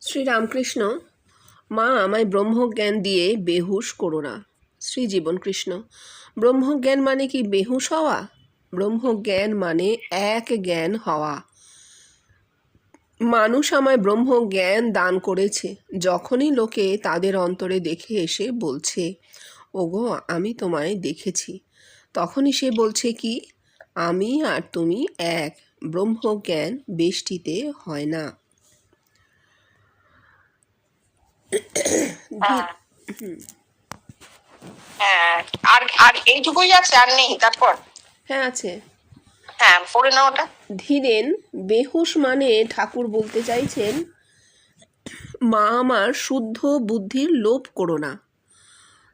শ্রীরামকৃষ্ণ, মা আমায় ব্রহ্মজ্ঞান দিয়ে বেহুশ করো না। শ্রী জীবন কৃষ্ণ, ব্রহ্মজ্ঞান মানে কি বেহুশ হওয়া? ব্রহ্মজ্ঞান মানে এক জ্ঞান হওয়া। মানুষ আমায় ব্রহ্মজ্ঞান দান করেছে। যখনই লোকে তাদের অন্তরে দেখে এসে বলছে, ওগো আমি তোমায় দেখেছি, তখনই সে বলছে কি, আমি আর তুমি এক। ব্রহ্মজ্ঞান বেষ্টিতে হয় না। হ্যাঁ হ্যাঁ, আর আর এইটুকুই আছে, আর নেই তারপর? হ্যাঁ আছে। হ্যাঁ, পড়ে নাও ওটা। ধীরেন বেহুশ মানে ঠাকুর বলতে চাইছেন, মা আমার শুদ্ধ বুদ্ধির লোভ করো না।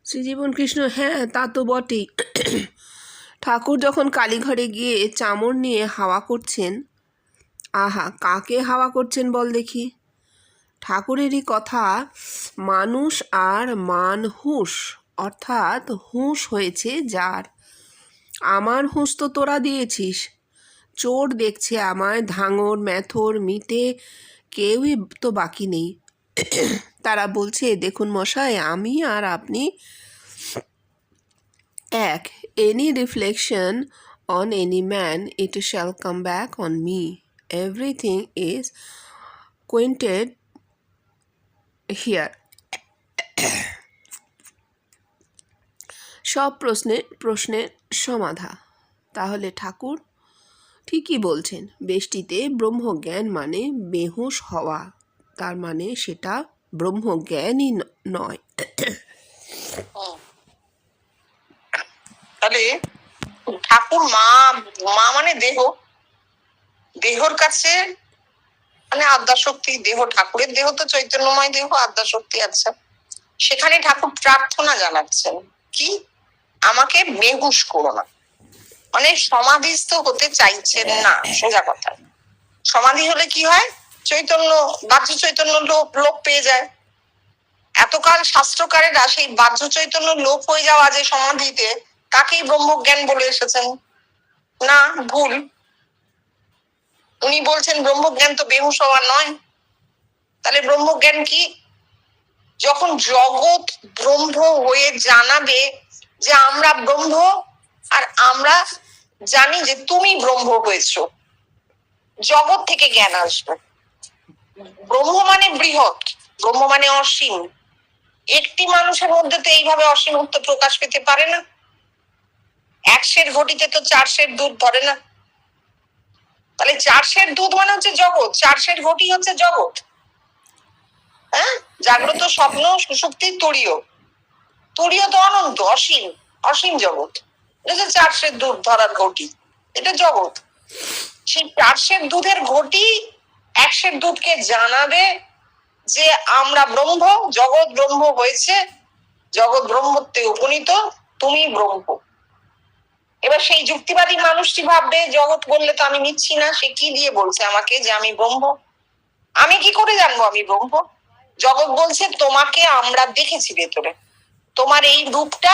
শ্রীজীবন কৃষ্ণ, হ্যাঁ তা তো বটেই। ঠাকুর যখন কালীঘরে গিয়ে চামড় নিয়ে হাওয়া করছেন, আহা কাকে হাওয়া করছেন বল দেখি? ঠাকুরেরই কথা। মানুষ আর মানহুঁস, অর্থাৎ হুঁশ হয়েছে যার। আমার হুঁশ তো তোরা দিয়েছিস। চোর দেখছে আমায়, ধাঙর ম্যাথর মিতে কেউই তো বাকি নেই। তারা বলছে, দেখুন মশাই, আমি আর আপনি এক। Any reflection on any man, it shall come back on me. Everything is quoted here. সব প্রশ্নের সমাধা। তাহলে ঠাকুর ঠিকই বলছেন, বেষ্টিতে ব্রহ্মজ্ঞান মানে বেহুশ হওয়া। তার মানে সেটা ব্রহ্মজ্ঞানই নয়। তাহলে ঠাকুর মা, মা মানে দেহ, দেহর কাছে মানে আদ্যাশক্তি। দেহ, ঠাকুরের দেহ তো চৈতন্যময় দেহ, আদ্যাশক্তি আছে। সেখানে ঠাকুর প্রার্থনা জানাচ্ছেন কি, আমাকে বেহুশ করো না। মানে সমাধিস্থ হতে চাইছেন না, সোজা কথা। সমাধি হলে কি হয়? চৈতন্য, বাহ্য চৈতন্য লোপ পেয়ে যায়। এতকাল শাস্ত্রকারেরা সেই বাহ্য চৈতন্য লোপ হয়ে যাওয়া যে সমাধিতে, তাকেই ব্রহ্মজ্ঞান বলে এসেছেন। না, ভুল। উনি বলছেন ব্রহ্মজ্ঞান তো বেহুশ হওয়া নয়। তাহলে ব্রহ্মজ্ঞান কি? যখন জগৎ ব্রহ্ম হয়ে জানাবে যে আমরা ব্রহ্ম, আর আমরা জানি যে তুমি ব্রহ্ম হয়েছো, জগৎ থেকে জ্ঞান আসবে। ব্রহ্ম মানে বৃহৎ, ব্রহ্ম মানে অসীম। একটি মানুষের মধ্যে তো এইভাবে অসীমত্ব প্রকাশ পেতে পারে না। 1 ঘটিতে তো 4 দুধ ধরে না। তাহলে 4 দুধ মানে হচ্ছে জগৎ, 4 ঘটি হচ্ছে জগৎ। হ্যাঁ, জাগ্রত স্বপ্ন সুষুপ্তি তুরীয়, তুরীয় তো অনন্ত, অসীম, অসীম জগৎ। এটা 4 দুধ ধরার ঘটি, এটা জগৎ। সেই 4 দুধের ঘটি 1 দুধকে জানাবে যে আমরা ব্রহ্ম, জগৎ ব্রহ্ম হয়েছে, জগৎ ব্রহ্মত্বে উপনীত, তুমি ব্রহ্ম। এবার সেই যুক্তিবাদী মানুষটি ভাববে, জগৎ বললে তো আমি নিচ্ছি না, সে কি দিয়ে বলছে আমাকে যে আমি ব্রহ্ম? আমি কি করে জানবো আমি ব্রহ্ম? জগৎ বলছে তোমাকে আমরা দেখেছি ভেতরে, তোমার এই রূপটা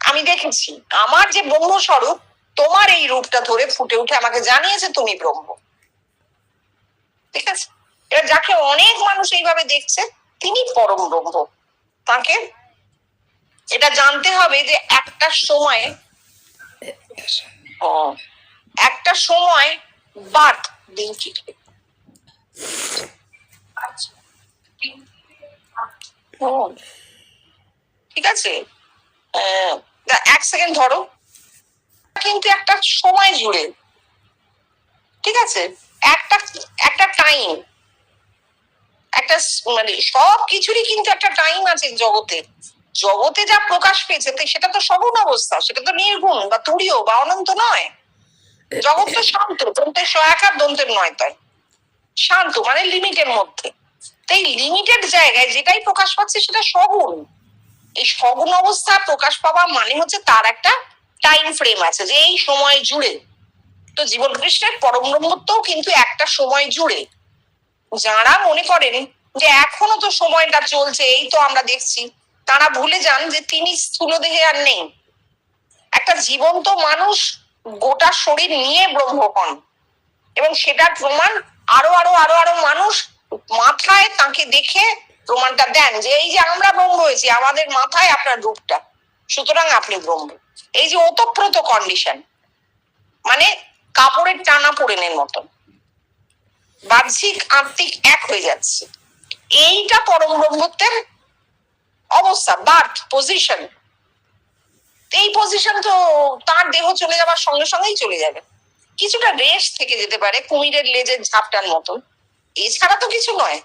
আমি দেখেছি, আমার যে ব্রহ্ম স্বরূপ তোমার এই রূপটা ধরে ফুটে উঠে আমাকে জানিয়েছে তুমি ব্রহ্ম। ঠিক আছে, এবার যাকে অনেক মানুষ এইভাবে দেখছে তিনি পরম ব্রহ্ম। তাকে এটা জানতে হবে যে একটা সময় বাদ দিন ঠিক আছে। 1 সেকেন্ড ধরো, কিন্তু একটা সময় জুড়ে, ঠিক আছে, একটা একটা টাইম, একটা মানে সব কিছুরই কিন্তু একটা টাইম আছে জগতে। জগতে যা প্রকাশ পেয়েছে সেটা তো সগুণ অবস্থা, সেটা তো নির্গুণ বা তুরীয় বা অনন্ত নয়। জগৎ তো শান্ত, দন্তের সহায়কার দন্তের নয়, তাই শান্ত মানে লিমিটের মধ্যে। তাই লিমিটেড জায়গায় যেটাই প্রকাশ পাচ্ছে সেটা সগুণ। এই সগুণ অবস্থা প্রকাশ পাওয়া মানে হচ্ছে তার একটা টাইম ফ্রেম আছে, যে এই সময় জুড়ে। তো জীবন কৃষ্ণের পরম ব্রহ্মত্বও কিন্তু একটা সময় জুড়ে। যারা মনে করেন যে এখনো তো সময়টা চলছে, এই তো আমরা দেখছি, তারা ভুলে যান যে তিনি স্থূল দেহে আর নেই। একটা জীবন্ত মানুষ গোটা শরীর নিয়ে ব্রহ্ম হন, এবং সেটার প্রমাণ আরো আরো আরো আরো মানুষ মাথায় তাকে দেখে প্রমাণটা দেন যে এই যে আমরা ব্রহ্ম হয়েছি, আমাদের মাথায় আপনার রূপটা, সুতরাং আপনি ব্রহ্ম। এই যে ওতপ্রোত কন্ডিশন, মানে কাপড়ের টানা পড়েনের মতন বাহ্যিক আত্মিক এক হয়ে যাচ্ছে, এইটা পরম ব্রহ্মত্বের অবস্থা, বার্থ পজিশন। এই পজিশন তো তার দেহ চলে যাবার সঙ্গে সঙ্গেই চলে যাবে, কিছুটা রেস্ট থেকে যেতে পারে, কুমিরের লেজের ঝাপটার মতন, এছাড়া তো কিছু নয়।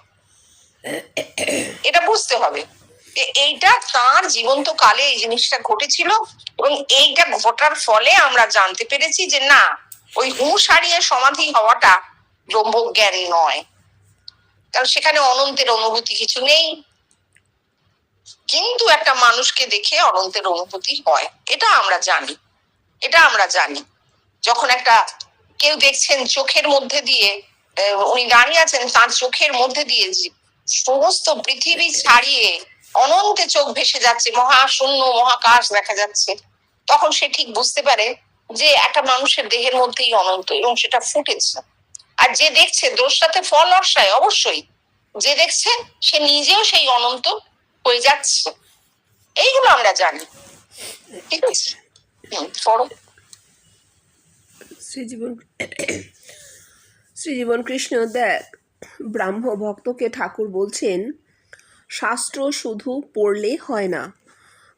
এটা বুঝতে হবে এইটা তার জীবন্ত কালে এই জিনিসটা ঘটেছিল, এবং এইটা ঘটার ফলে আমরা জানতে পেরেছি যে না, ওই হুঁশ হারিয়ে সমাধি হওয়াটা ব্রহ্মজ্ঞান নয়, কারণ সেখানে অনন্তের অনুভূতি কিছু নেই। কিন্তু একটা মানুষকে দেখে অনন্তের অনুভূতি হয়, এটা আমরা জানি, এটা আমরা জানি। যখন একটা কেউ দেখছেন চোখের মধ্যে দিয়ে, উনি দাঁড়িয়ে আছেন, তার চোখের মধ্যে দিয়ে সমস্ত পৃথিবী ছাড়িয়ে অনন্তে চোখ ভেসে যাচ্ছে, মহাশূন্য মহাকাশ দেখা যাচ্ছে, তখন সে ঠিক বুঝতে পারে যে একটা মানুষের দেহের মধ্যেই অনন্ত, এবং সেটা ফুটেছে। আর যে দেখছে, দ্রষ্টাতে ফল অর্শায়, অবশ্যই যে দেখছে সে নিজেও সেই অনন্ত হয়ে যাচ্ছে, এইগুলো আমরা জানি। ঠিক আছে, পড়ো। শ্রীজীবন কৃষ্ণ দেখ, ব্রাহ্ম ভক্তকে ঠাকুর বলছেন শাস্ত্র শুধু পড়লে হয় না,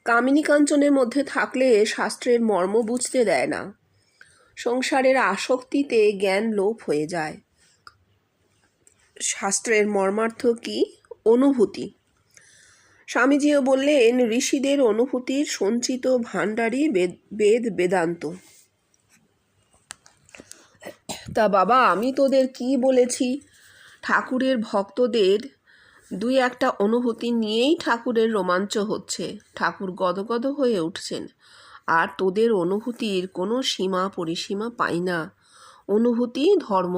কামিনী কাঞ্চনের মধ্যে থাকলে শাস্ত্রের মর্ম বুঝতে দেয় না, সংসারের আসক্তিতে জ্ঞান লোপ হয়ে যায়। শাস্ত্রের মর্মার্থ কি? অনুভূতি। স্বামীজিও বললেন ঋষিদের অনুভূতির সঞ্চিত ভাণ্ডারই বেদ বেদান্ত। তা বাবা, আমি তোদের কি বলেছি? ঠাকুরের ভক্তদের দুই একটা অনুভূতি নিয়েই ঠাকুরের রোমাঞ্চ হচ্ছে, ঠাকুর গদগদ হয়ে উঠছেন, আর তোদের অনুভূতির কোনো সীমা পরিসীমা পাই না। অনুভূতি ধর্ম,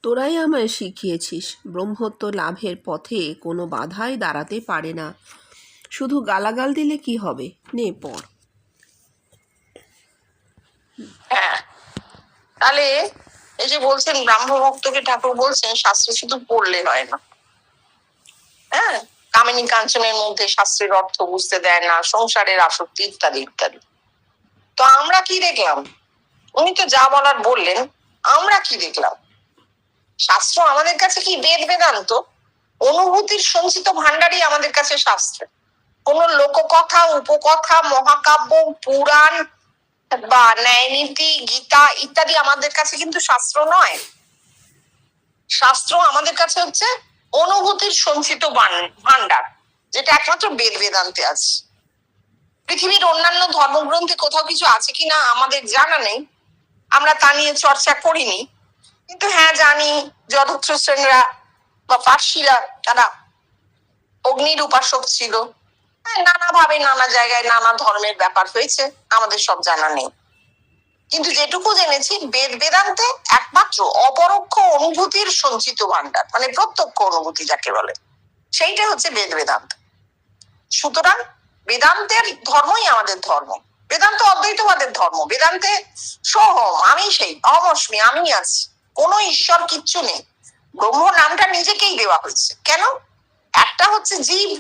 তোরাই আমায় শিখিয়েছিস। ব্রহ্মত্ব লাভের পথে কোনো বাধাই দাঁড়াতে পারে না। শুধু গালাগাল দিলে কি হবে? নে পড়। হ্যাঁ, তাহলে এই যে বলছেন ব্রাহ্ম ভক্তকে ঠাকুর বলছেন শাস্ত্র শুধু পড়লে হয় না, হ্যাঁ, কামিনী কাঞ্চনের মধ্যে শাস্ত্রের অর্থ বুঝতে দেয় না, সংসারের আসক্তি ইত্যাদি ইত্যাদি। তো আমরা কি দেখলাম? উনি তো যা বলার বললেন, আমরা কি দেখলাম? শাস্ত্র আমাদের কাছে কি বেদ বেদান্ত? অনুভূতির সঞ্চিত ভাণ্ডারই আমাদের কাছে শাস্ত্র। কোন লোককথা, উপকথা, মহাকাব্য, পুরাণ বা ন্যায়নীতি, গীতা ইত্যাদি আমাদের কাছে কিন্তু শাস্ত্র নয়। শাস্ত্র আমাদের কাছে হচ্ছে অনুভূতির সঞ্চিত ভাণ্ডার, যেটা একমাত্র বেদ বেদান্তে আছে। পৃথিবীর অন্যান্য ধর্মগ্রন্থে কোথাও কিছু আছে কিনা আমাদের জানা নেই, আমরা তা নিয়ে চর্চা করিনি। কিন্তু হ্যাঁ জানি যথুশ্রেণরা বা পার্সিরা তারা অগ্নির উপাসক ছিল, নানাভাবে নানা জায়গায় নানা ধর্মের ব্যাপার হয়েছে, আমাদের সব জানা নেই। কিন্তু যেটুকু জেনেছি, বেদ বেদান্তে একমাত্র অপরোক্ষ অনুভূতির সঞ্চিত ভাণ্ডার, মানে প্রত্যক্ষ অনুভূতি যাকে বলে, সেইটা হচ্ছে বেদ বেদান্ত। সুতরাং বেদান্তের ধর্মই আমাদের ধর্ম। বেদান্ত অদ্বৈতবাদের ধর্ম। বেদান্তে সোহম, আমি সেই, অহমস্মি, আমি আছি, কোনো ঈশ্বর কিচ্ছু নেই। ব্রহ্ম নামটা নিজেকেই দেওয়া হয়েছে। কেন? একটা হচ্ছে জীব,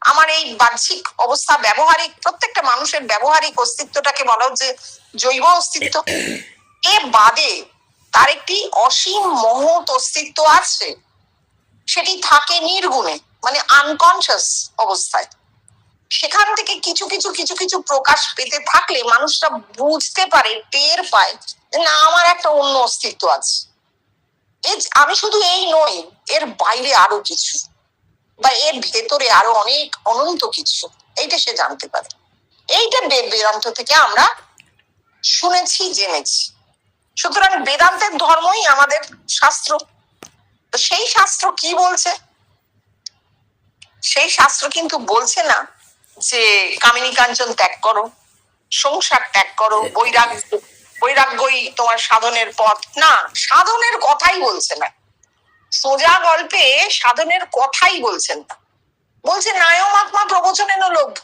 আমার এই বাহ্যিক অবস্থা, ব্যবহারিক, প্রত্যেকটা মানুষের ব্যবহারিক অস্তিত্বটাকে বলা হচ্ছে জৈব অস্তিত্ব। এ বাদে তার একটি অসীম মহৎ অস্তিত্ব আছে, সেটি থাকে নির্গুণে, মানে আনকনসিয়াস অবস্থায়। সেখান থেকে কিছু কিছু কিছু কিছু প্রকাশ পেতে থাকলে মানুষরা বুঝতে পারে, টের পায় না আমার একটা অন্য অস্তিত্ব আছে, আমি শুধু এই নই, এর বাইরে আরো কিছু, বা এর ভেতরে আরো অনেক অনন্ত কিছু, এইটা সে জানতে পারে। এইটা বেদ বেদান্ত থেকে আমরা শুনেছি, জেনেছি। সুতরাং বেদান্তের ধর্মই আমাদের শাস্ত্র। তো সেই শাস্ত্র কি বলছে? সেই শাস্ত্র কিন্তু বলছে না যে কামিনী কাঞ্চন ত্যাগ করো, সংসার ত্যাগ করো, বৈরাগ্যই তোমার সাধনের পথ। না, সাধনের কথাই বলছে না, সোজা গল্পে সাধনের কথাই বলছেন না। বলছে নায়মাত্মা প্রবচনেন লভ্য,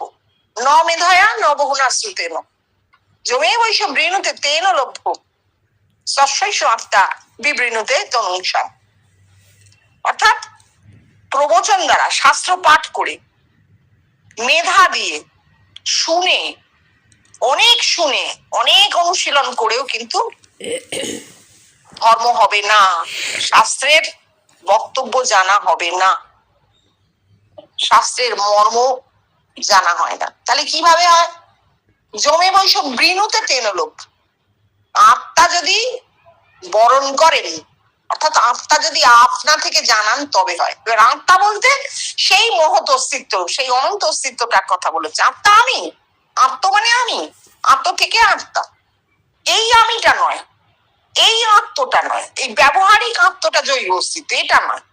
ন মেধয়া ন বহুনাশ্রুতেন, জমে বৈশ বৃণুতে তেন লভ্য, সস্যৈষ আত্মা বিবৃণুতে তনুষা। অর্থাৎ প্রবচন দ্বারা, শাস্ত্র পাঠ করে, মেধা দিয়ে, শুনে, অনেক অনুশীলন করেও কিন্তু ধর্ম হবে না, শাস্ত্রের বক্তব্য জানা হবে না, শাস্ত্রের মর্ম জানা হয় না। তাহলে কিভাবে হয়? জমে বৈষব বৃণুতে তেনলোক। আত্মা যদি বরণ করেন, অর্থাৎ আত্মা যদি আপনা থেকে জানান তবে হয়। এবার আত্মা বলতে সেই মহৎ অস্তিত্ব, সেই অনন্ত অস্তিত্বটার কথা বলেছে। আত্মা আমি, আত্ম মানে আমি, আত্ম থেকে আত্মা। এই আমিটা নয়, এই আত্মটা নয়, এই ব্যবহারিক আত্মটা জৈব অস্তিত্ব, এটা নয়।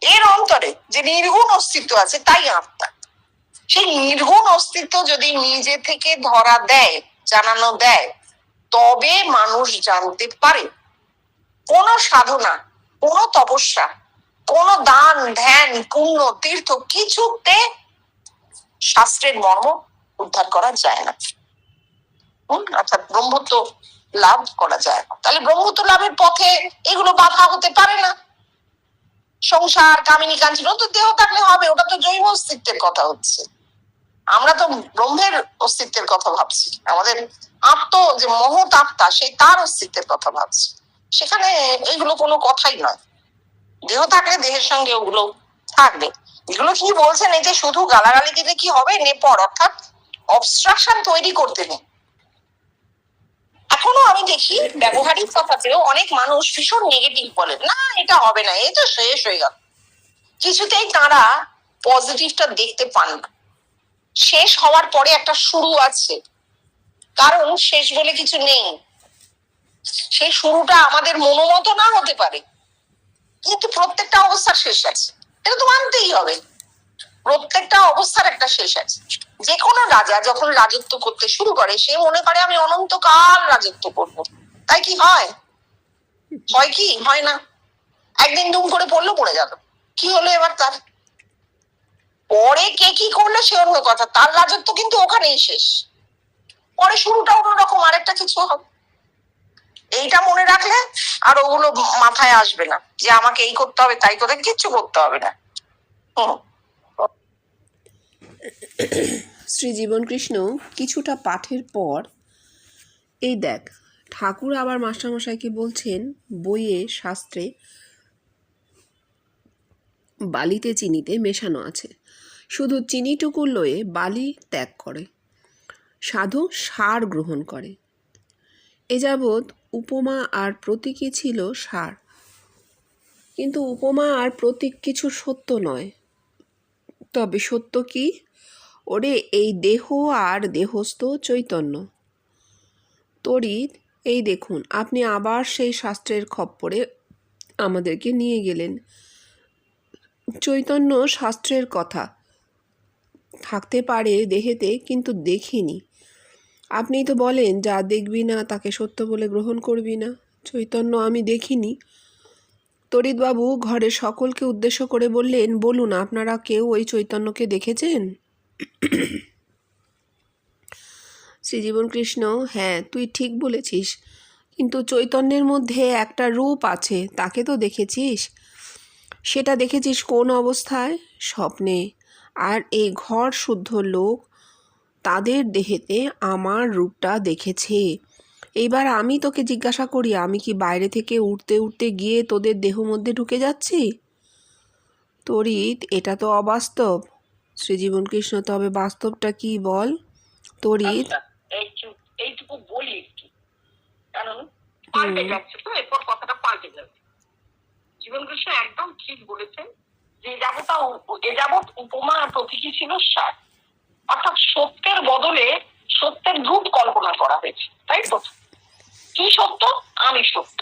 এর অন্তরে যে নির্গুণ অস্তিত্ব আছে তাই আত্মা। সেই নির্গুণ অস্তিত্ব যদি নিজে থেকে ধরা দেয়, জানানো দেয়, তবে মানুষ জানতে পারে। কোন সাধনা, কোন তপস্যা, কোন দান, ধ্যান, পুণ্য, তীর্থ কিছুতে শাস্ত্রের মর্ম উদ্ধার করা যায় না, অর্থাৎ ব্রহ্মত্ব লাভ করা যায় না। তাহলে ব্রহ্মত্ব লাভের পথে এগুলো বাধা হতে পারে না। সংসার, কামিনী, কাঞ্চন, তো দেহ থাকলে হবে, ওটা তো জৈব অস্তিত্বের কথা হচ্ছে। আমরা তো ব্রহ্মের অস্তিত্বের কথা ভাবছি, আমাদের আত্ম যে মহৎ আত্মা, সেই তার অস্তিত্বের কথা ভাবছি। সেখানে এইগুলো কোনো কথাই নয়। দেহ থাকলে দেহের সঙ্গে ওগুলো থাকবে। এগুলো কি বলছেন, এই যে শুধু গালাগালি দিলে কি হবে, নেপর, অর্থাৎ অবস্ট্রাকশন তৈরি করতে নেই। এখনো আমি দেখি ব্যবহারিক কথাতেও অনেক মানুষ ভীষণ নেগেটিভ বলেন, না এটা হবে না, এই তো শেষ হয়ে গেল। কিছুতেই তারা পজিটিভটা দেখতে পান না। শেষ হওয়ার পরে একটা শুরু আছে, কারণ শেষ বলে কিছু নেই। সেই শুরুটা আমাদের মনোমত না হতে পারে, কিন্তু প্রত্যেকটা অবস্থার শেষ আছে, এটা তো মানতেই হবে। প্রত্যেকটা অবস্থার একটা শেষ আছে। যে কোনো রাজা যখন রাজত্ব করতে শুরু করে, সে মনে করে আমি অনন্তকাল রাজত্ব করব। তাই কি হয়? হয় কি? হয় না। একদিন দুম করে পড়লো, পড়ে গেল। কি হলো এবার তার? পরে কে কি করলো সে অন্য কথা, তার রাজত্ব কিন্তু ওখানেই শেষ। পরে শুরুটা অন্যরকম, আরেকটা কিছু হবে। এইটা মনে রাখলে আর ওগুলো মাথায় আসবে না, যে আমাকে এই করতে হবে তাই করে কিচ্ছু করতে হবে না। শ্রী জীবনকৃষ্ণ কিছুটা পাঠের পর এই দেখ, ঠাকুর আবার মাস্টারমশাইকে বলছেন, বইয়ে শাস্ত্রে বালিতে চিনিতে মেশানো আছে, শুধু চিনিটুকু লয়ে বালি ত্যাগ করে, সাধু সার গ্রহণ করে। এ যাবৎ উপমা আর প্রতীকই ছিল সার, কিন্তু উপমা আর প্রতীক কিছু সত্য নয়। তবে সত্য কি? ওরে এই দেহ আর দেহস্থ চৈতন্য। তড়িৎ এই দেখুন, আপনি আবার সেই শাস্ত্রের খপ্পরে আমাদেরকে নিয়ে গেলেন। চৈতন্য শাস্ত্রের কথা থাকতে পারে দেহেতে, কিন্তু দেখিনি। আপনিই তো বলেন, যা দেখবি না তাকে সত্য বলে গ্রহণ করবি না। চৈতন্য আমি দেখিনি। তড়িৎবাবু ঘরের সকলকে উদ্দেশ্য করে বললেন, বলুন আপনারা কেউ ওই চৈতন্যকে দেখেছেন? শ্রীজীবনকৃষ্ণ, হ্যাঁ তুই ঠিক বলেছিস, কিন্তু চৈতন্যের মধ্যে একটা রূপ আছে, তাকে তো দেখেছিস। সেটা দেখেছিস কোন অবস্থায়? স্বপ্নে। আর এই ঘর শুদ্ধ লোক তাদের দেহেতে আমার রূপটা দেখেছে। এইবার আমি তোকে জিজ্ঞাসা করি, আমি কি বাইরে থেকে উঠতে উঠতে গিয়ে তোদের দেহ মধ্যে ঢুকে যাচ্ছি? তড়িৎ, এটা তো অবাস্তব। শ্রীজীবনকৃষ্ণ, তবে বাস্তবটা কি বল? তড়িৎ, এইটুকু বলি একটু, কারণ পাল্টে যাচ্ছে তো, এরপর কথাটা পাল্টে যাবে। জীবনকৃষ্ণ একদম ঠিক বলেছেন যে এ যাবৎ উপমা প্রতীকী ছিল সার, অর্থাৎ সত্যের বদলে সত্যের রূপ কল্পনা করা হয়েছে, তাই তো? কি সত্য? আমি সত্য,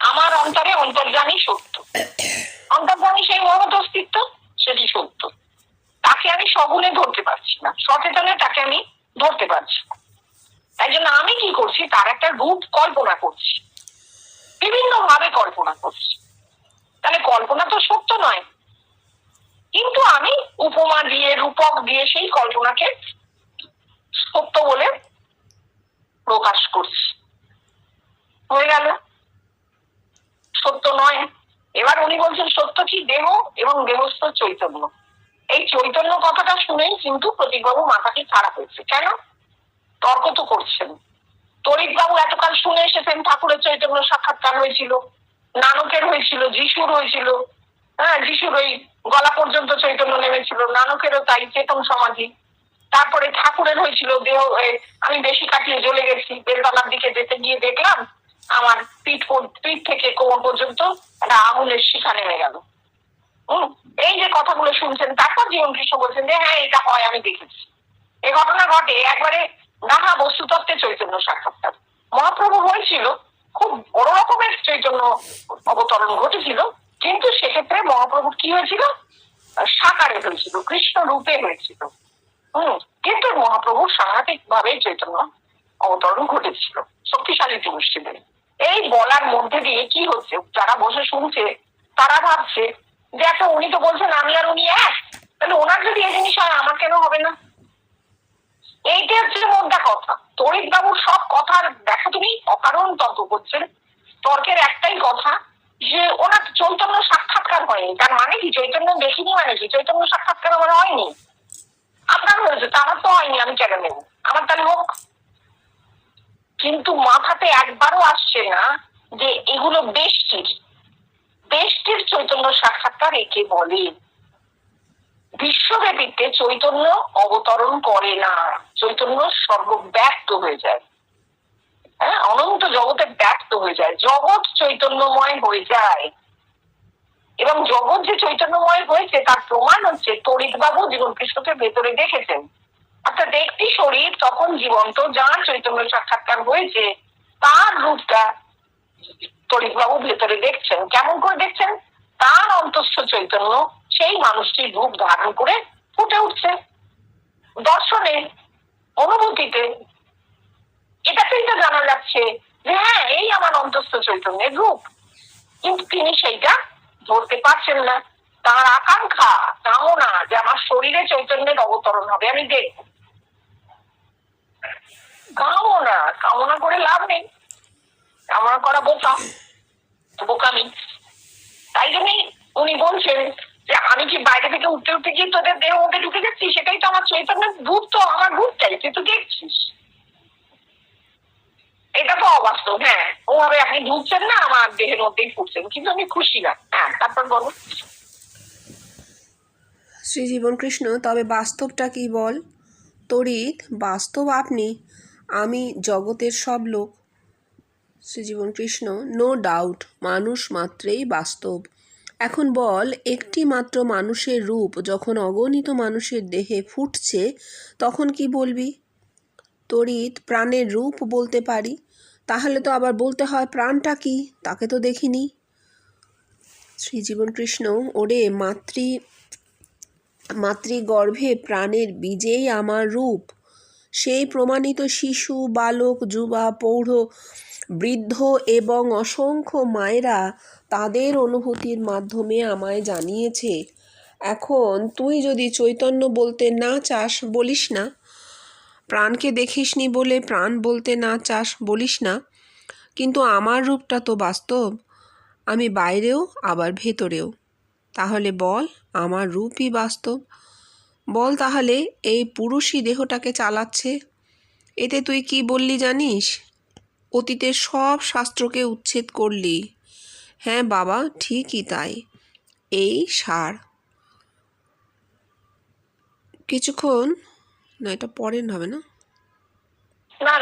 আমার অন্তরে অন্তর্যামী সত্য, অন্তর্যামী সেই মহৎ অস্তিত্ব, সেটি সত্য। তাকে আমি সগুণে ধরতে পারছি না, সচেতনে তাকে আমি ধরতে পারছি না। তাই জন্য আমি কি করছি, তার একটা রূপ কল্পনা করছি, বিভিন্ন ভাবে কল্পনা করছি। তাহলে কল্পনা তো সত্য নয়, কিন্তু আমি উপমা দিয়ে, রূপক দিয়ে সেই কল্পনাকে সত্য বলে প্রকাশ করছি। হয়ে গেল, সত্য নয়। এবার উনি বলছেন সত্য কি দেহ এবং দেহস্থ চৈতন্য। এই চৈতন্য কথাটা শুনেই কিন্তু প্রতীকবাবু মাথাটি খারাপ হয়েছে। কেন? তর্ক তো করছেন। তরিকবাবু এতকাল শুনে এসেছেন ঠাকুরের চৈতন্য সাক্ষাৎকার হয়েছিল, নানকের হয়েছিল, যিশুর হয়েছিল, হ্যাঁ যিশুর ওই গলা পর্যন্ত চৈতন্য নেমেছিল, নানকেরও তাই চেতন সমাধি, তারপরে ঠাকুরের হয়েছিল দেহ। আমি বেশি কাটিয়ে জ্বলে গেছি, বেলতলার দিকে যেতে গিয়ে দেখলাম আমার পিঠ থেকে কোমর পর্যন্ত একটা আঙুলের শিখা নেমে গেল। এই যে কথাগুলো শুনছেন, তারপর জীবন কৃষ্ণ বলছেন যে হ্যাঁ এটা হয়, আমি দেখেছি। এই ঘটনা ঘটে একবারে নাহা বস্তুতত্ত্বে চৈতন্য সাক্ষাৎকার। মহাপ্রভু হয়েছিল, খুব বড় রকমের চৈতন্য অবতরণ ঘটেছিল, কিন্তু সেক্ষেত্রে মহাপ্রভু কি হয়েছিল? সাকারে হয়েছিল, কৃষ্ণ রূপে হয়েছিল। কিন্তু মহাপ্রভু সাংঘাতিক ভাবে চৈতন্য অবতরণ ঘটেছিল, শক্তিশালী পুরুষ ছিলেন। এই বলার মধ্যে দিয়ে কি হচ্ছে, যারা বসে শুনছে তারা ভাবছে যে একটা উনি তো বলছেন আমি আর উনি এক, তাহলে ওনার যদি এই জিনিস হয় আমার কেন হবে না? এইটা হচ্ছে মোদ্দা কথা। তরিক বাবুর সব কথার দেখো তুমি অকারণ তর্ক করছেন। তর্কের একটাই কথা যে ওনার চৈতন্য সাক্ষাৎকার হয়নি, তার মানে কি? চৈতন্য দেখিনি মানে কি? চৈতন্য সাক্ষাৎকার আমার হয়নি। আপনার হয়েছে, তা আমার তো হয়নি, আমি কেন নেব? আমার তাহলে হোক। কিন্তু মাথাতে একবারও আসছে না যে এগুলো বেষ্টির চৈতন্য সাক্ষাৎকার একে বলে। বিশ্বব্যাপীতে চৈতন্য অবতরণ করে না, চৈতন্য সর্বব্যাপ্ত হয়ে যায়, হ্যাঁ অনন্ত জগতে ব্যক্ত হয়ে যায়, জগৎ চৈতন্যময় হয়ে যায়। এবং জগৎ যে চৈতন্যময় হয়েছে তার প্রমাণ হচ্ছে তরিকবাবু জীবন কৃষ্ণকে ভেতরে দেখেছেন। অর্থাৎ একটি শরীর তখন জীবন্ত, যার চৈতন্য সাক্ষাৎকার হয়েছে তার রূপটা তরিকবাবু ভেতরে দেখছেন। কেমন করে দেখছেন? তার অন্তঃস্থ চৈতন্য সেই মানুষটির রূপ ধারণ করে ফুটে উঠছে দর্শনে, অনুভূতিতে। এটাতেই তো জানা যাচ্ছে যে হ্যাঁ এই আমার অন্তঃস্থ চৈতন্যের রূপ। কিন্তু তিনি সেইটা ধরতে পারছেন না। তার আকাঙ্ক্ষা, কামনা যে আমার শরীরে চৈতন্যের অবতরণ হবে, আমি দেখব। কামনা করে লাভ নেই, কামনা করা বোকামি। তাই জন্যই উনি বলছেন যে আমি কি বাইরে থেকে উঠতে গিয়ে তোদের দেহ মধ্যে ঢুকে যাচ্ছি? সেটাই তো আমার চৈতন্যের রূপ, তো আমার রূপটাই তুই তো দেখছিস। এটা তো অবাস্তব। হ্যাঁ ওভাবে আপনি ঢুকছেন না, আমার দেহের মধ্যেই ফুটছেন, কিন্তু আমি খুশি না। হ্যাঁ তারপর বলো। শ্রীজীবন কৃষ্ণ, তবে বাস্তবটা কি বল? তড়িৎ, বাস্তব আপনি, আমি জগতের সব লোক। শ্রীজীবন কৃষ্ণ, নো ডাউট, মানুষ মাত্রেই বাস্তব। এখন বল, একটি মাত্র মানুষের রূপ যখন অগণিত মানুষের দেহে ফুটছে তখন কি বলবি? তড়িৎ, প্রাণের রূপ বলতে পারি, তাহলে তো আবার বলতে হয় প্রাণটা কি, তাকে তো দেখিনি। শ্রীজীবন কৃষ্ণ, ওরে মাতৃগর্ভে প্রাণের বীজেই আমার রূপ। সেই প্রমাণিত শিশু, বালক, যুবা, প্রৌঢ়, বৃদ্ধ এবং অসংখ্য মায়েরা তাদের অনুভূতির মাধ্যমে আমায় জানিয়েছে। এখন তুই যদি চৈতন্য বলতে না চাস বলিস না, প্রাণকে দেখিসনি বলে প্রাণ বলতে না চাস বলিস না, কিন্তু আমার রূপটা তো বাস্তব, আমি বাইরেও আবার ভেতরেও। তাহলে বল, আমার রূপই বাস্তব। বল তাহলে এই পুরুষই দেহটাকে চালাচ্ছে। এতে তুই কি বললি জানিস? অতীতের সব শাস্ত্রকে উচ্ছেদ করলি। হ্যাঁ বাবা, ঠিকই তাই, এই সার। কিছুক্ষণ না, এটা পরের হবে না,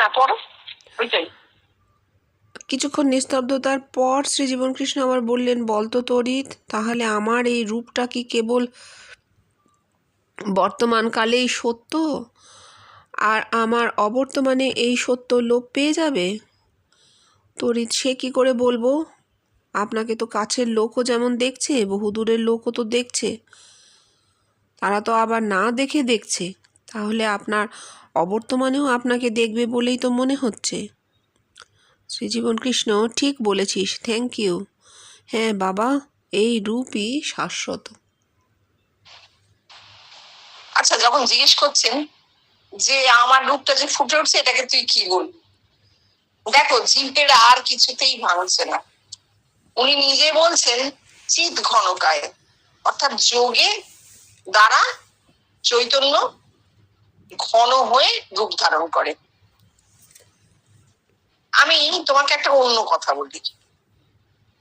না পড়ো ওইটাই। কিছুক্ষণ নিস্তব্ধতার পর শ্রীজীবন কৃষ্ণ আবার বললেন, বলতো তড়িৎ, তাহলে আমার এই রূপটা কি কেবল বর্তমানকালেই সত্য, আর আমার অবর্তমানে এই সত্য লোপ পেয়ে যাবে? তড়িৎ, সে কি করে বলবো? আপনাকে তো কাছের লোকও যেমন দেখছে, বহু দূরের লোকও তো দেখছে, তারা তো আবার না দেখে দেখছে, তাহলে আপনার অবর্তমানেও আপনাকে দেখবে বলেই তো মনে হচ্ছে। শ্রীজীবন কৃষ্ণ, ঠিক বলেছিস, থ্যাংক ইউ। হ্যাঁ বাবা, এই রূপই শাশ্বত। আচ্ছা, যখন জিজ্ঞেস করছেন যে আমার রূপটা যে ফুটে উঠছে এটাকে তুই কি বলবি, দেখো জিভের আর কিছুতেই ভাঙছে না। উনি নিজে বলছেন চিৎ ঘনকায়, অর্থাৎ যোগে দ্বারা চৈতন্য ঘন হয়ে রূপ ধারণ করে। আমি তোমাকে একটা অন্য কথা বলি,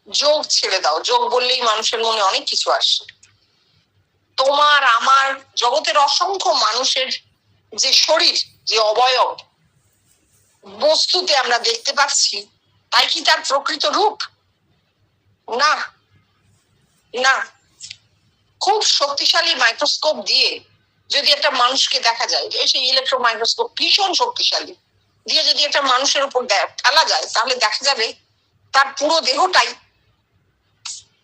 যোগ ছেড়ে দাও, যোগ বললেই মানুষের মনে অনেক কিছু আসে। তোমার আমার জগতের অসংখ্য মানুষের যে শরীর, যে অবয়ব বস্তুতে আমরা দেখতে পাচ্ছি, তাই কি তার প্রকৃত রূপ? না, না। খুব শক্তিশালী মাইক্রোস্কোপ দিয়ে যদি একটা মানুষকে দেখা যায়, সেই ইলেকট্রন মাইক্রোস্কোপ ভীষণ শক্তিশালী, দিয়ে যদি একটা মানুষের উপর ফেলা যায়, তাহলে দেখা যাবে তার পুরো দেহটাই